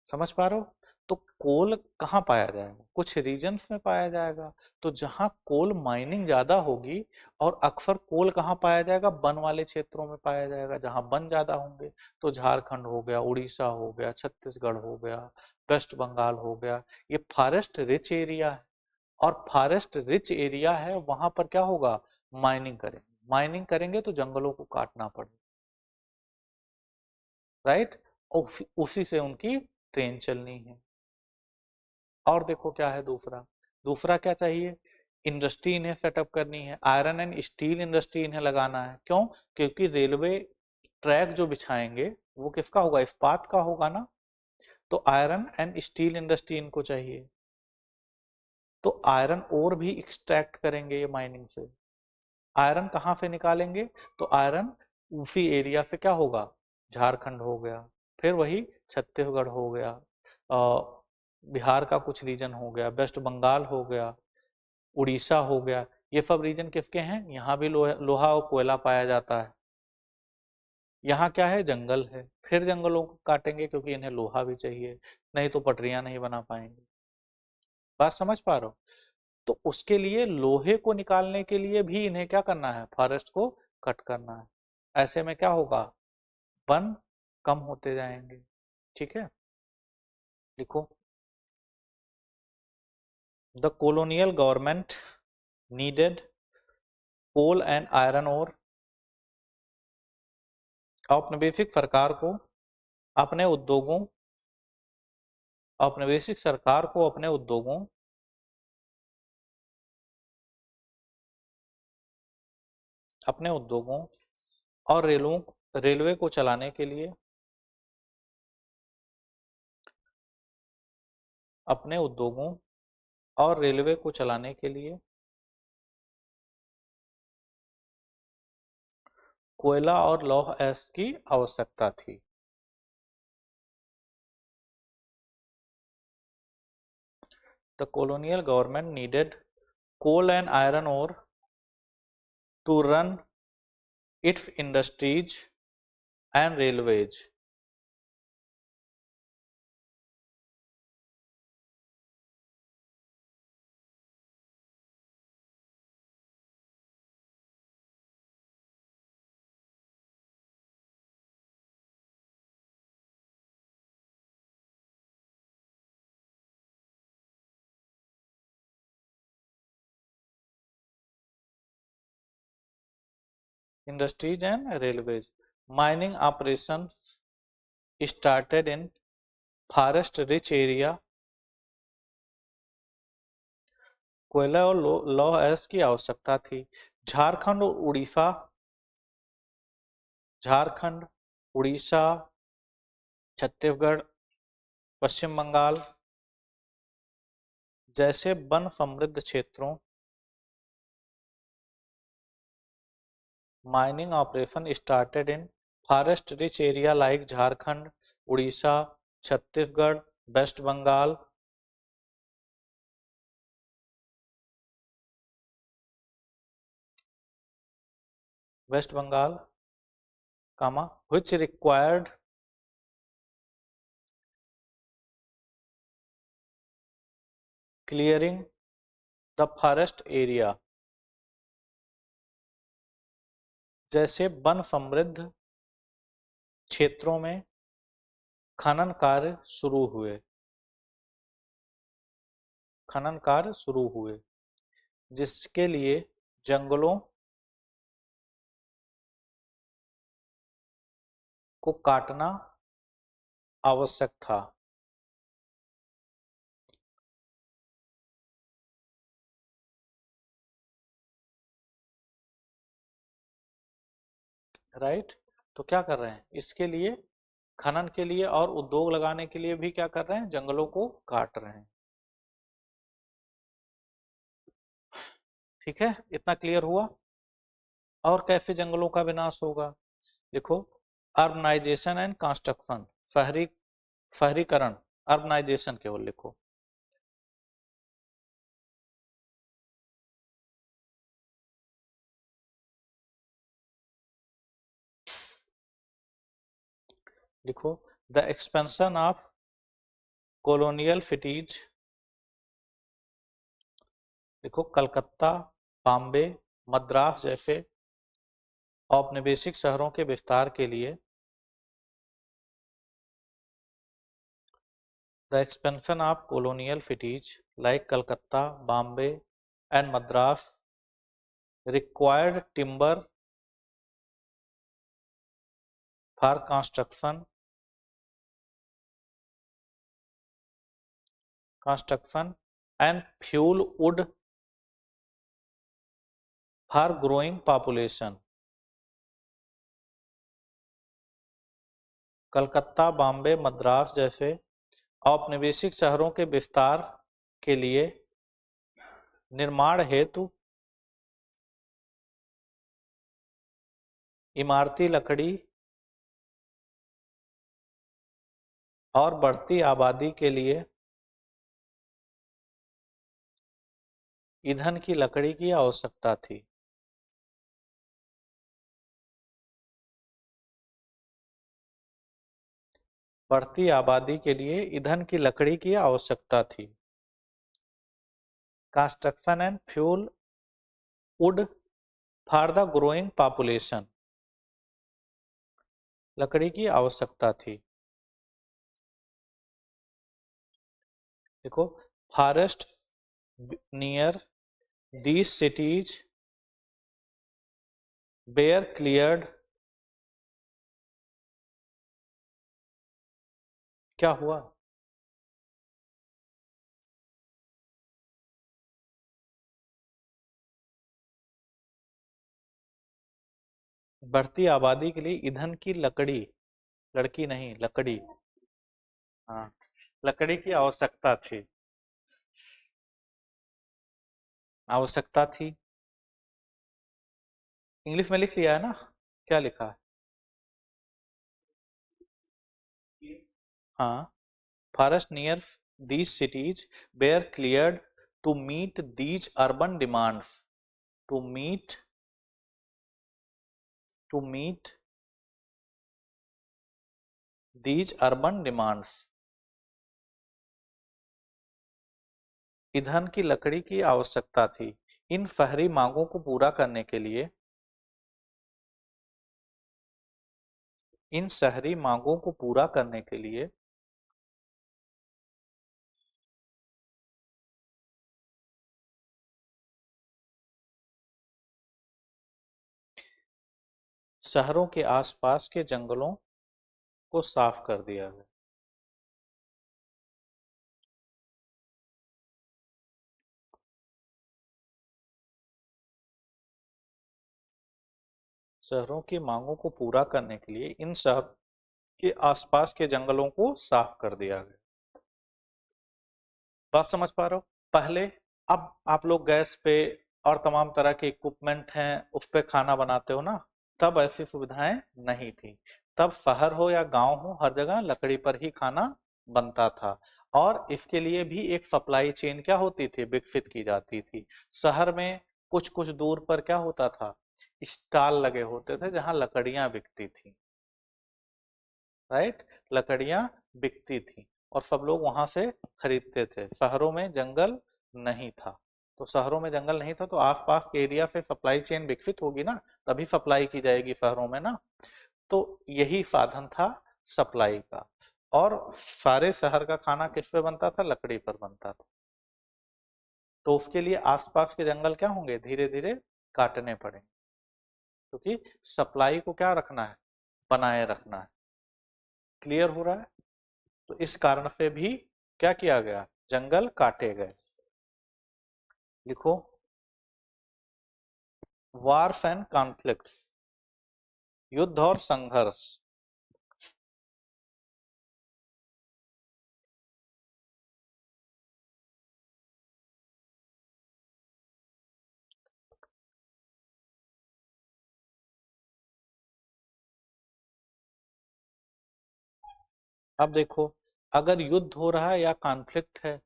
समझ पा रहे हो। तो कोल कहाँ पाया जाएगा, कुछ रीजन्स में पाया जाएगा। तो जहां कोल माइनिंग ज्यादा होगी, और अक्सर कोल कहाँ पाया जाएगा, वन वाले क्षेत्रों में पाया जाएगा, जहां वन ज्यादा होंगे। तो झारखंड हो गया, उड़ीसा हो गया, छत्तीसगढ़ हो गया, वेस्ट बंगाल हो गया, ये फॉरेस्ट रिच एरिया है। और फॉरेस्ट रिच एरिया है, वहां पर क्या होगा, माइनिंग करेंगे। माइनिंग करेंगे तो जंगलों को काटना पड़ेगा। राइट, उसी से उनकी ट्रेन चलनी है। और देखो क्या है दूसरा, दूसरा क्या चाहिए, इंडस्ट्री इन्हें सेटअप करनी है, आयरन एंड स्टील इंडस्ट्री इन्हें लगाना है। क्यों, क्योंकि रेलवे ट्रैक जो बिछाएंगे वो किसका होगा, इस्पात का होगा ना। तो आयरन एंड स्टील इंडस्ट्री इनको चाहिए, तो आयरन ओर भी एक्सट्रैक्ट करेंगे ये माइनिंग से। आयरन कहाँ से निकालेंगे, तो आयरन उसी एरिया से क्या होगा, झारखंड हो गया, फिर वही छत्तीसगढ़ हो गया, बिहार का कुछ रीजन हो गया, वेस्ट बंगाल हो गया, उड़ीसा हो गया, ये सब रीजन किसके हैं, यहाँ भी लोहा और कोयला पाया जाता है। यहाँ क्या है, जंगल है, फिर जंगलों को काटेंगे क्योंकि इन्हें लोहा भी चाहिए, नहीं तो पटरियां नहीं बना पाएंगे। बात समझ पा रहे हो? तो उसके लिए लोहे को निकालने के लिए भी इन्हें क्या करना है, फॉरेस्ट को कट करना है। ऐसे में क्या होगा, वन कम होते जाएंगे। ठीक है, लिखो, the colonial government needed coal and iron ore. औपनिवेशिक सरकार को अपने उद्योगों औपनिवेशिक सरकार को अपने उद्योगों अपने उद्योगों और रेलवे को चलाने के लिए अपने उद्योगों और रेलवे को चलाने के लिए कोयला और लौह अयस्क की आवश्यकता थी। The colonial government needed coal and iron ore to run its industries and railways. Industries and railways. Mining operations started in forest-rich area. कोयला और लौह अयस्क की आवश्यकता थी। झारखंड और उड़ीसा झारखंड, उड़ीसा, छत्तीसगढ़, पश्चिम बंगाल जैसे वन समृद्ध क्षेत्रों mining operation started in forest rich area like Jharkhand, Odisha, Chhattisgarh, West Bengal. West Bengal, comma, which required clearing the forest area. जैसे वन समृद्ध क्षेत्रों में खनन कार्य शुरू हुए, खनन कार्य शुरू हुए, जिसके लिए जंगलों को काटना आवश्यक था। राइट, तो क्या कर रहे हैं, इसके लिए खनन के लिए और उद्योग लगाने के लिए भी क्या कर रहे हैं, जंगलों को काट रहे हैं। ठीक है, इतना क्लियर हुआ। और कैसे जंगलों का विनाश होगा, देखो, अर्बनाइजेशन एंड कंस्ट्रक्शन, शहरीकरण, अर्बनाइजेशन केवल लिखो, लिखो, the expansion of colonial cities, लिखो, कलकत्ता, बॉम्बे, मद्रास जैसे औपनिवेशिक शहरों के विस्तार के लिए, the expansion of colonial cities like Calcutta, Bombay and Madras required timber for construction and fuel wood for growing population. Calcutta, Bombay, Madras जैसे औपनिवेशिक शहरों के विस्तार के लिए निर्माण हेतु इमारती लकड़ी और बढ़ती आबादी के लिए ईंधन की लकड़ी की आवश्यकता थी। बढ़ती आबादी के लिए ईंधन की लकड़ी की आवश्यकता थी। Construction and fuel wood for the growing population, लकड़ी की आवश्यकता थी। देखो, forest near these cities were cleared, क्या हुआ? बढ़ती आबादी के लिए ईंधन की लकड़ी, लड़की नहीं लकड़ी, हाँ, लकड़ी की आवश्यकता थी, आवश्यकता थी। इंग्लिश में लिख लिया है ना, क्या लिखा है? हाँ, forest near these cities were cleared to meet these urban demands, to meet these urban demands, ईंधन की लकड़ी की आवश्यकता थी। इन शहरी मांगों को पूरा करने के लिए, इन शहरी मांगों को पूरा करने के लिए शहरों के आसपास के जंगलों को साफ कर दिया गया। शहरों की मांगों को पूरा करने के लिए इन शहर के आसपास के जंगलों को साफ कर दिया गया। बात समझ पा रहे हो? पहले, अब आप लोग गैस पे और तमाम तरह के इक्विपमेंट हैं उस पे खाना बनाते हो ना, तब ऐसी सुविधाएं नहीं थी। तब शहर हो या गांव हो, हर जगह लकड़ी पर ही खाना बनता था। और इसके लिए भी एक सप्लाई चेन क्या होती थी, विकसित की जाती थी। शहर में कुछ कुछ दूर पर क्या होता था, स्टॉल लगे होते थे जहां लकड़ियां बिकती थी, राइट, लकड़ियां बिकती थी और सब लोग वहां से खरीदते थे। शहरों में जंगल नहीं था, तो शहरों में जंगल नहीं था तो आसपास के एरिया से सप्लाई चेन विकसित होगी ना, तभी सप्लाई की जाएगी शहरों में ना। तो यही साधन था सप्लाई का। और सारे शहर का खाना किस पे बनता था, लकड़ी पर बनता था। तो उसके लिए आसपास के जंगल क्या होंगे, धीरे धीरे काटने पड़ेंगे, क्योंकि सप्लाई को क्या रखना है, बनाए रखना है। क्लियर हो रहा है? तो इस कारण से भी क्या किया गया, जंगल काटे गए। लिखो, वार्स एंड कॉन्फ्लिक्ट्स, युद्ध और संघर्ष। अब देखो, अगर युद्ध हो रहा है या कॉन्फ्लिक्ट है,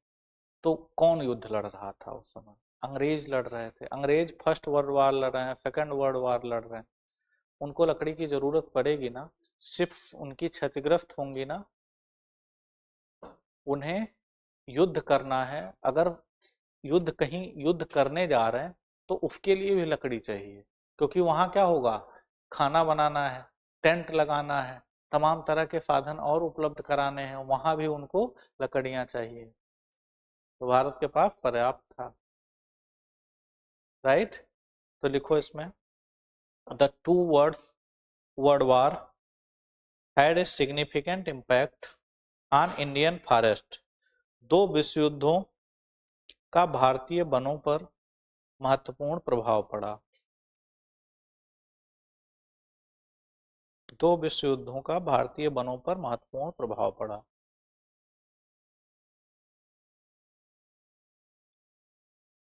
तो कौन युद्ध लड़ रहा था उस समय? अंग्रेज लड़ रहे थे। अंग्रेज फर्स्ट वर्ल्ड वार लड़ रहे हैं, सेकंड वर्ल्ड वार लड़ रहे हैं। उनको लकड़ी की जरूरत पड़ेगी ना, शिप्स उनकी क्षतिग्रस्त होंगी ना, उन्हें युद्ध करना है। अगर युद्ध, कहीं युद्ध करने जा रहे हैं तो उसके लिए भी लकड़ी चाहिए, क्योंकि वहां क्या होगा, खाना बनाना है, टेंट लगाना है, तमाम तरह के साधन और उपलब्ध कराने हैं, वहां भी उनको लकड़ियां चाहिए। तो भारत के पास पर्याप्त था, राइट। तो लिखो इसमें, the two words world war had a significant impact on Indian forest, दो विश्व युद्धों का भारतीय वनों पर महत्वपूर्ण प्रभाव पड़ा। दो विश्व युद्धों का भारतीय वनों पर महत्वपूर्ण प्रभाव पड़ा।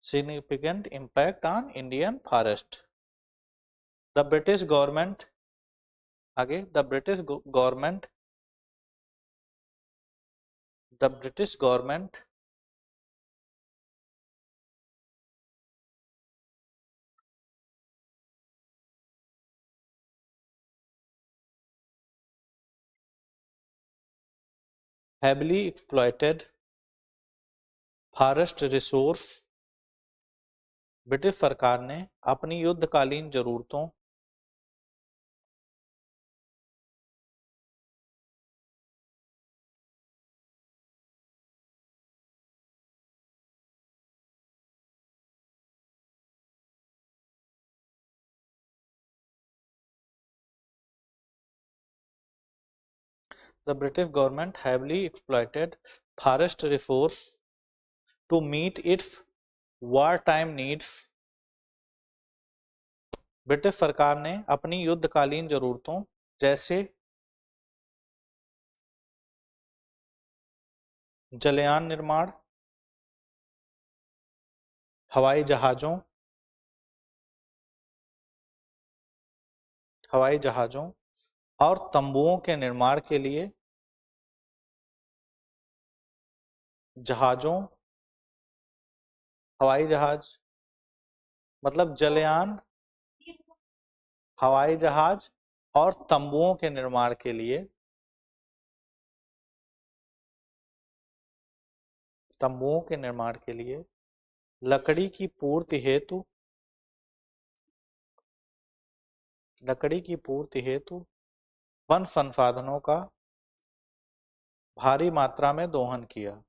significant impact on Indian forest. The British government, आगे, the British government heavily exploited forest resource. British सरकार ने अपनी युद्धकालीन जरूरतों The British government heavily exploited forest resource to meet its wartime needs. British सरकार ने अपनी युद्धकालीन जरूरतों जैसे जलयान निर्माण, हवाई जहाजों और तंबुओं के निर्माण के लिए हवाई जहाज मतलब जलयान, हवाई जहाज और तंबुओं के निर्माण के लिए लकड़ी की पूर्ति हेतु वन संसाधनों का भारी मात्रा में दोहन किया।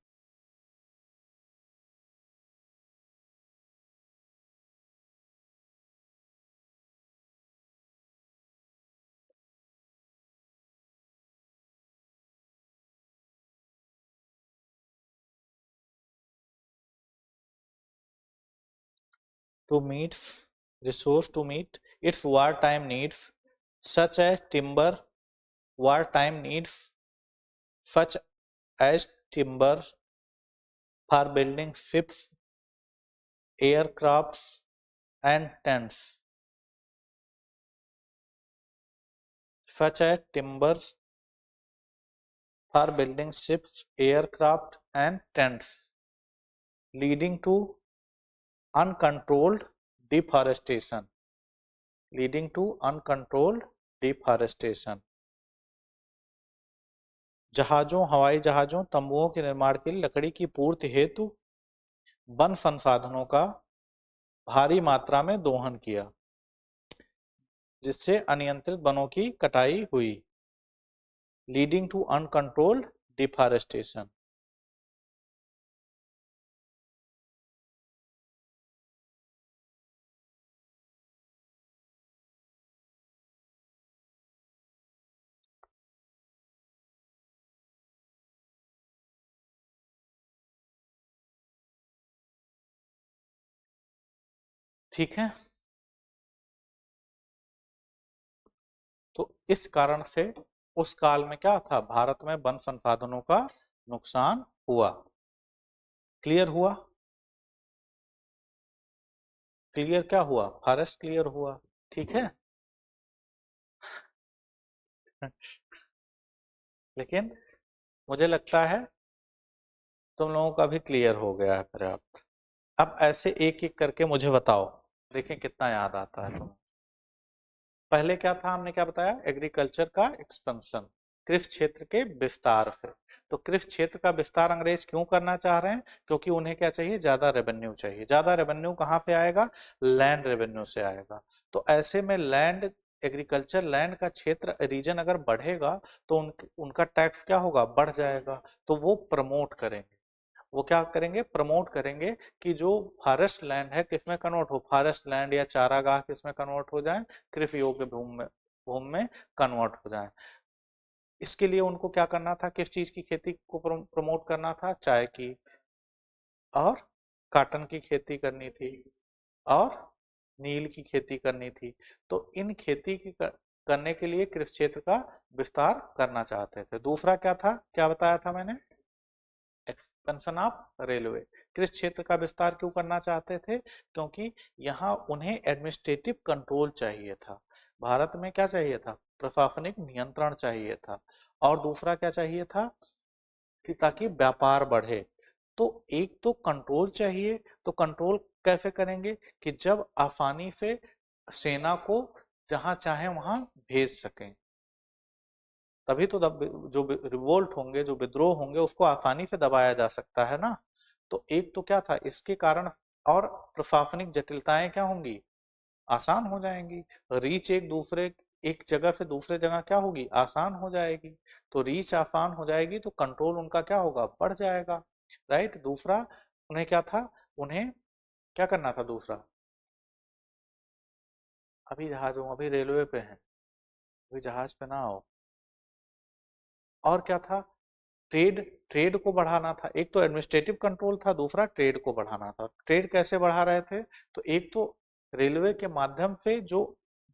To meet its wartime needs such as timber for building ships, aircrafts and tents. Such as timbers for building ships, aircraft and tents, leading to uncontrolled deforestation. जहाजों, हवाई जहाजों, तंबुओं के निर्माण के लिए लकड़ी की पूर्ति हेतु वन संसाधनों का भारी मात्रा में दोहन किया, जिससे अनियंत्रित वनों की कटाई हुई। Leading to uncontrolled deforestation. ठीक है, तो इस कारण से उस काल में क्या था, भारत में वन संसाधनों का नुकसान हुआ। क्लियर हुआ? क्लियर क्या हुआ? फॉरेस्ट क्लियर हुआ। ठीक है लेकिन मुझे लगता है तुम लोगों का भी क्लियर हो गया है पर्याप्त। अब ऐसे एक एक करके मुझे बताओ, देखें कितना याद आता है तुम्हें। पहले क्या था, हमने क्या बताया, एग्रीकल्चर का एक्सपेंशन, कृषि क्षेत्र के विस्तार से। तो कृषि क्षेत्र का विस्तार अंग्रेज क्यों करना चाह रहे हैं? क्योंकि उन्हें क्या चाहिए, ज्यादा रेवेन्यू चाहिए। ज्यादा रेवेन्यू कहाँ से आएगा? लैंड रेवेन्यू से आएगा। तो ऐसे में लैंड, एग्रीकल्चर लैंड का क्षेत्र, रीजन अगर बढ़ेगा तो उनका टैक्स क्या होगा, बढ़ जाएगा। तो वो प्रमोट करेंगे, वो क्या करेंगे, प्रमोट करेंगे कि जो फॉरेस्ट लैंड है किसमें कन्वर्ट हो, फॉरेस्ट लैंड या चारागाह किसमें कन्वर्ट हो जाए, कृषि योग्य भूमि में कन्वर्ट हो जाए। इसके लिए उनको क्या करना था, किस चीज की खेती को प्रमोट करना था, चाय की और काटन की खेती करनी थी और नील की खेती करनी थी। तो इन खेती की करने के लिए कृषि क्षेत्र का विस्तार करना चाहते थे। दूसरा क्या था, क्या बताया था मैंने, एक्सपेंशन ऑफ रेलवे। किस क्षेत्र का विस्तार क्यों करना चाहते थे? क्योंकि यहाँ उन्हें एडमिनिस्ट्रेटिव कंट्रोल चाहिए था। भारत में क्या चाहिए था? प्रशासनिक नियंत्रण चाहिए था। और दूसरा क्या चाहिए था? कि ताकि व्यापार बढ़े। तो एक तो कंट्रोल चाहिए, तो कंट्रोल कैसे करेंगे? कि जब आसानी से सेना को जहां चाहे वहां भेज सकें, तभी तो जो रिवोल्ट होंगे, जो विद्रोह होंगे, उसको आसानी से दबाया जा सकता है ना। तो एक तो क्या था इसके कारण, और प्रशासनिक जटिलताएं क्या होंगी? आसान हो जाएंगी। रीच एक जगह से दूसरे जगह क्या होगी? आसान हो जाएगी। तो रीच आसान हो जाएगी तो कंट्रोल उनका क्या होगा? बढ़ जाएगा। राइट। दूसरा उन्हें क्या था? उन्हें क्या करना था दूसरा? अभी जहाज हूँ, अभी रेलवे पे हैं, अभी जहाज पे ना हो। और क्या था? ट्रेड। ट्रेड को बढ़ाना था। एक तो एडमिनिस्ट्रेटिव कंट्रोल था, दूसरा ट्रेड को बढ़ाना था। ट्रेड कैसे बढ़ा रहे थे? तो एक तो रेलवे के माध्यम से जो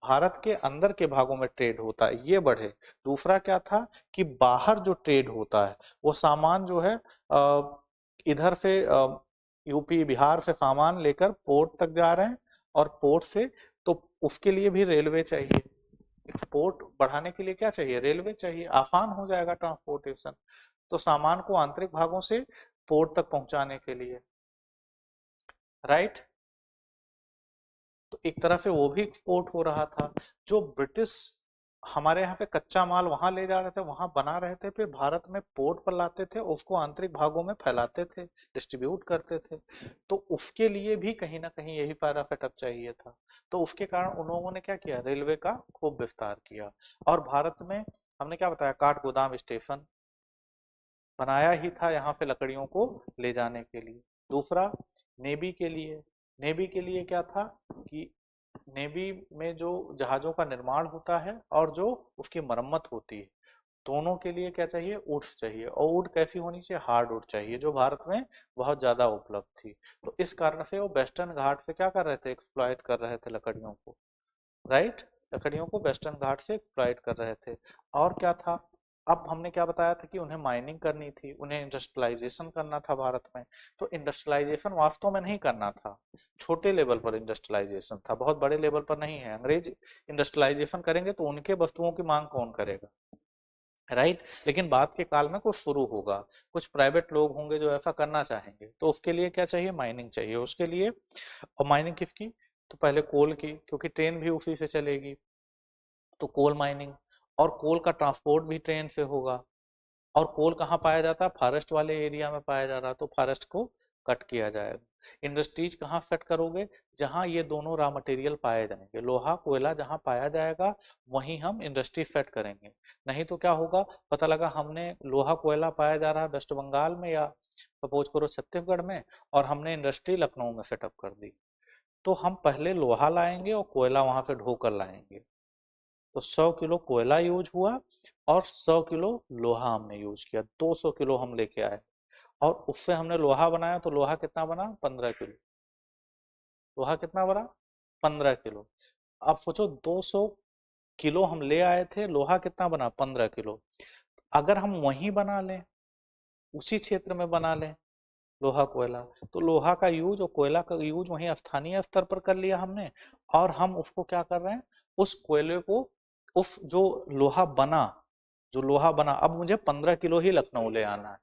भारत के अंदर के भागों में ट्रेड होता है ये बढ़े। दूसरा क्या था? कि बाहर जो ट्रेड होता है वो सामान जो है इधर से यूपी बिहार से सामान लेकर पोर्ट तक जा रहे हैं, और पोर्ट से, तो उसके लिए भी रेलवे चाहिए। एक्सपोर्ट बढ़ाने के लिए क्या चाहिए? रेलवे चाहिए। आसान हो जाएगा ट्रांसपोर्टेशन। तो सामान को आंतरिक भागों से पोर्ट तक पहुंचाने के लिए। राइट। तो एक तरह से वो भी एक्सपोर्ट हो रहा था। जो ब्रिटिश हमारे यहाँ से कच्चा माल वहां ले जा रहे थे, वहां बना रहे थे, फिर भारत में पोर्ट पर लाते थे, उसको आंतरिक भागों में फैलाते थे, डिस्ट्रीब्यूट करते थे। तो उसके लिए भी कहीं ना कहीं यही सारा सेटअप चाहिए था। तो उसके कारण उन लोगों ने क्या किया? रेलवे का खूब विस्तार किया। और भारत में हमने क्या बताया? काठ गोदाम स्टेशन बनाया ही था यहाँ से लकड़ियों को ले जाने के लिए। दूसरा, नेवी के लिए। नेवी के लिए क्या था? कि नेवी में जो जहाजों का निर्माण होता है और जो उसकी मरम्मत होती है, दोनों के लिए क्या चाहिए? वुड्स चाहिए। और वुड कैसी होनी चाहिए? हार्ड वुड चाहिए, जो भारत में बहुत ज्यादा उपलब्ध थी। तो इस कारण से वो वेस्टर्न घाट से क्या कर रहे थे? एक्सप्लॉइट कर रहे थे लकड़ियों को। राइट। लकड़ियों को वेस्टर्न घाट से एक्सप्लॉइट कर रहे थे। और क्या था? अब हमने क्या बताया था? कि उन्हें माइनिंग करनी थी, उन्हें इंडस्ट्रियलाइजेशन करना था भारत में। तो इंडस्ट्रियलाइजेशन वास्तव में नहीं करना था, छोटे लेवल पर इंडस्ट्रियलाइजेशन था, बहुत बड़े लेवल पर नहीं है। अंग्रेज इंडस्ट्रियलाइजेशन करेंगे तो उनके वस्तुओं की मांग कौन करेगा? राइट। लेकिन बाद के काल में कुछ शुरू होगा, कुछ प्राइवेट लोग होंगे जो ऐसा करना चाहेंगे, तो उसके लिए क्या चाहिए? माइनिंग चाहिए उसके लिए। और माइनिंग किसकी? तो पहले कोल की, क्योंकि ट्रेन भी उसी से चलेगी। तो कोल माइनिंग, और कोल का ट्रांसपोर्ट भी ट्रेन से होगा। और कोल कहाँ पाया जाता है? फॉरेस्ट वाले एरिया में पाया जा रहा, तो फॉरेस्ट को कट किया जाएगा। इंडस्ट्रीज कहाँ सेट करोगे? जहां ये दोनों रॉ मटेरियल पाए जाएंगे, लोहा कोयला जहां पाया जाएगा वहीं हम इंडस्ट्री सेट करेंगे। नहीं तो क्या होगा? पता लगा हमने लोहा कोयला पाया जा रहा है वेस्ट बंगाल में, या सपोज करो छत्तीसगढ़ में, और हमने इंडस्ट्री लखनऊ में सेटअप कर दी। तो हम पहले लोहा लाएंगे और कोयला वहां से ढोकर लाएंगे। तो 100 किलो कोयला यूज हुआ और 100 किलो लोहा हमने यूज किया, 200 किलो हम लेके आए। और उससे हमने लोहा बनाया, तो लोहा कितना बना? 15 किलो। लोहा कितना बना? 15 किलो। अब सोचो 200 किलो हम ले आए थे, लोहा कितना बना? 15 किलो। अगर हम वहीं बना लें, उसी क्षेत्र में बना लें लोहा कोयला, तो लोहा का यूज और कोयला का यूज वहीं स्थानीय स्तर पर कर लिया हमने। और हम उसको क्या कर रहे हैं? उस कोयले को, उस जो लोहा बना, जो लोहा बना, अब मुझे 15 किलो ही लखनऊ ले आना है,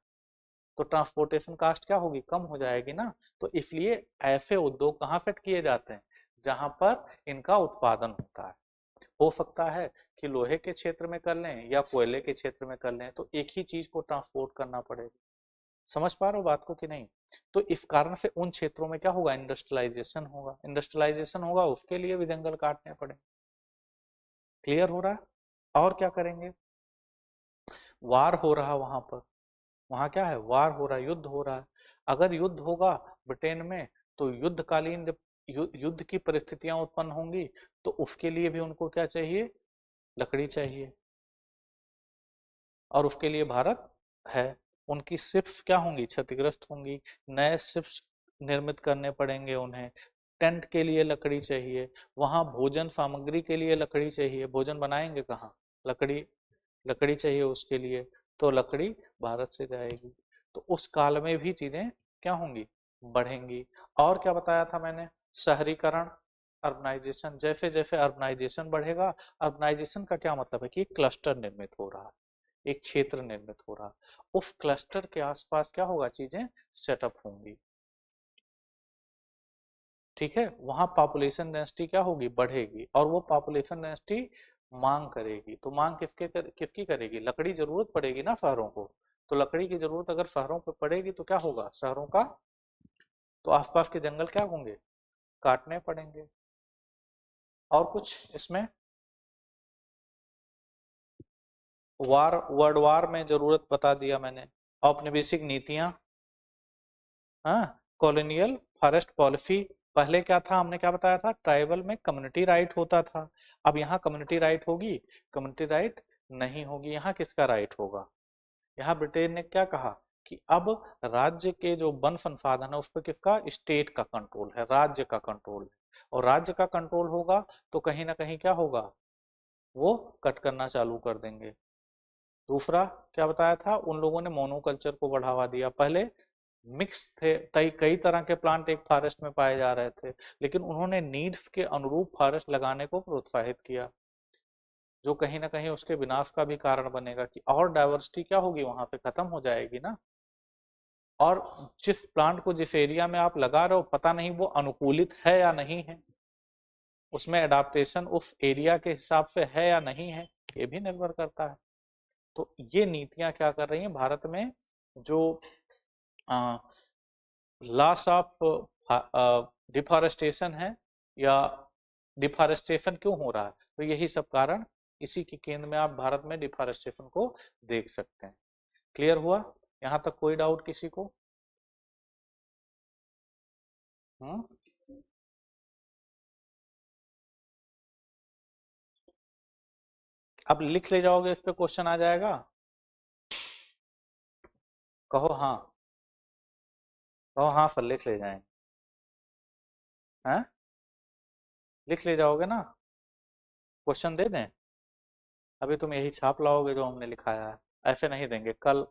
तो ट्रांसपोर्टेशन कास्ट क्या होगी? कम हो जाएगी ना। तो इसलिए ऐसे उद्योग कहाँ सेट किए जाते हैं? जहां पर इनका उत्पादन होता है। हो सकता है कि लोहे के क्षेत्र में कर लें या कोयले के क्षेत्र में कर लें, तो एक ही चीज को ट्रांसपोर्ट करना पड़ेगा। समझ पा रहे हो बात को कि नहीं? तो इस कारण से उन क्षेत्रों में क्या होगा? इंडस्ट्रियलाइजेशन होगा। इंडस्ट्रियलाइजेशन होगा, उसके लिए भी जंगल काटने पड़े। क्लियर हो रहा है? और क्या करेंगे? वार हो रहा वहां पर, वहां क्या है? वार हो रहा है, युद्ध हो रहा है। अगर युद्ध होगा ब्रिटेन में, तो युद्धकालीन जब युद्ध की परिस्थितियां उत्पन्न होंगी, तो उसके लिए भी उनको क्या चाहिए? लकड़ी चाहिए। और उसके लिए भारत है। उनकी शिप्स क्या होंगी? क्षतिग्रस्त होंगी। नए शिप्स निर्मित करने पड़ेंगे उन्हें। टेंट के लिए लकड़ी चाहिए। वहां भोजन सामग्री के लिए लकड़ी चाहिए। भोजन बनाएंगे कहाँ? लकड़ी, लकड़ी चाहिए उसके लिए। तो लकड़ी भारत से जाएगी। तो उस काल में भी चीजें क्या होंगी, बढ़ेंगी। और क्या बताया था मैंने, शहरीकरण, अर्बनाइजेशन, जैसे जैसे अर्बनाइजेशन बढ़ेगा, अर्बनाइजेशन का क्या मतलब है कि क्लस्टर निर्मित हो रहा है, एक क्षेत्र निर्मित हो रहा है, उस क्लस्टर के आसपास क्या होगा, चीजें सेटअप होंगी। ठीक है, वहां पॉपुलेशन डेंसिटी क्या होगी, बढ़ेगी, और वो पॉपुलेशन डेंसिटी मांग करेगी। तो मांग किसकी करेगी, लकड़ी जरूरत पड़ेगी ना शहरों को, तो लकड़ी की जरूरत अगर शहरों पे पड़ेगी तो क्या होगा, शहरों का तो आसपास के जंगल क्या होंगे, काटने पड़ेंगे। और कुछ इसमें, वार, वर्ल्ड वार में जरूरत बता दिया मैंने। औपनिवेशिक नीतियां, हाँ, कॉलोनियल फॉरेस्ट पॉलिसी। पहले क्या था, हमने क्या बताया था, ट्राइबल में कम्युनिटी राइट होता था, अब यहाँ कम्युनिटी राइट होगी, कम्युनिटी राइट नहीं होगी, यहाँ किसका राइट होगा, यहाँ ब्रिटेन ने क्या कहा कि अब राज्य के जो वन संसाधन है उस पर किसका, स्टेट का कंट्रोल है, राज्य का कंट्रोल है, और राज्य का कंट्रोल होगा तो कहीं ना कहीं क्या होगा, वो कट करना चालू कर देंगे। दूसरा क्या बताया था, उन लोगों ने मोनोकल्चर को बढ़ावा दिया, पहले मिक्स थे, कई कई तरह के प्लांट एक फॉरेस्ट में पाए जा रहे थे, लेकिन उन्होंने नीड्स के अनुरूप फॉरेस्ट लगाने को प्रोत्साहित किया, जो कहीं ना कहीं उसके विनाश का भी कारण बनेगा कि और डाइवर्सिटी क्या होगी, वहां पे खत्म हो जाएगी ना। और जिस प्लांट को जिस एरिया में आप लगा रहे हो, पता नहीं वो अनुकूलित है या नहीं है, उसमें एडाप्टेशन उस एरिया के हिसाब से है या नहीं है, ये भी निर्भर करता है। तो ये नीतियां क्या कर रही हैं भारत में, जो लॉस ऑफ डिफॉरेस्टेशन है, या डिफॉरेस्टेशन क्यों हो रहा है, तो यही सब कारण, इसी के केंद्र में आप भारत में डिफॉरेस्टेशन को देख सकते हैं। क्लियर हुआ, यहाँ तक कोई डाउट किसी को? हम्म, अब लिख ले जाओगे, इस पे क्वेश्चन आ जाएगा, कहो हाँ, कहो हाँ सर, लिख ले जाएंगे, हैं, लिख ले जाओगे ना, क्वेश्चन दे दें, अभी तुम यही छाप लाओगे जो हमने लिखाया है, ऐसे नहीं देंगे, कल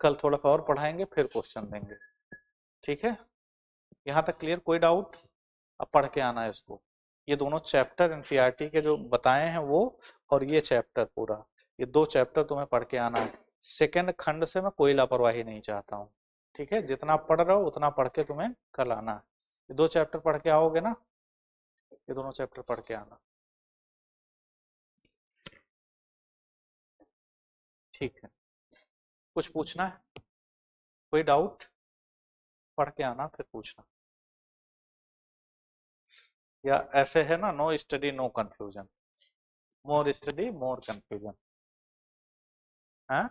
कल थोड़ा सा और पढ़ाएंगे फिर क्वेश्चन देंगे। ठीक है, यहाँ तक क्लियर, कोई डाउट? अब पढ़ के आना है इसको, ये दोनों चैप्टर एनसीईआरटी के जो बताए हैं वो, और ये चैप्टर पूरा, ये दो चैप्टर तुम्हें पढ़ के आना है। सेकंड खंड से मैं कोई लापरवाही नहीं चाहता हूँ, ठीक है, जितना पढ़ रहे हो उतना पढ़ के तुम्हें कल आना है। ये दो चैप्टर पढ़ के आओगे ना, ये दोनों चैप्टर पढ़ के आना, ठीक है। कुछ पूछना है, कोई डाउट? पढ़ के आना फिर पूछना, या ऐसे है ना, no study no confusion, more study more confusion, हाँ।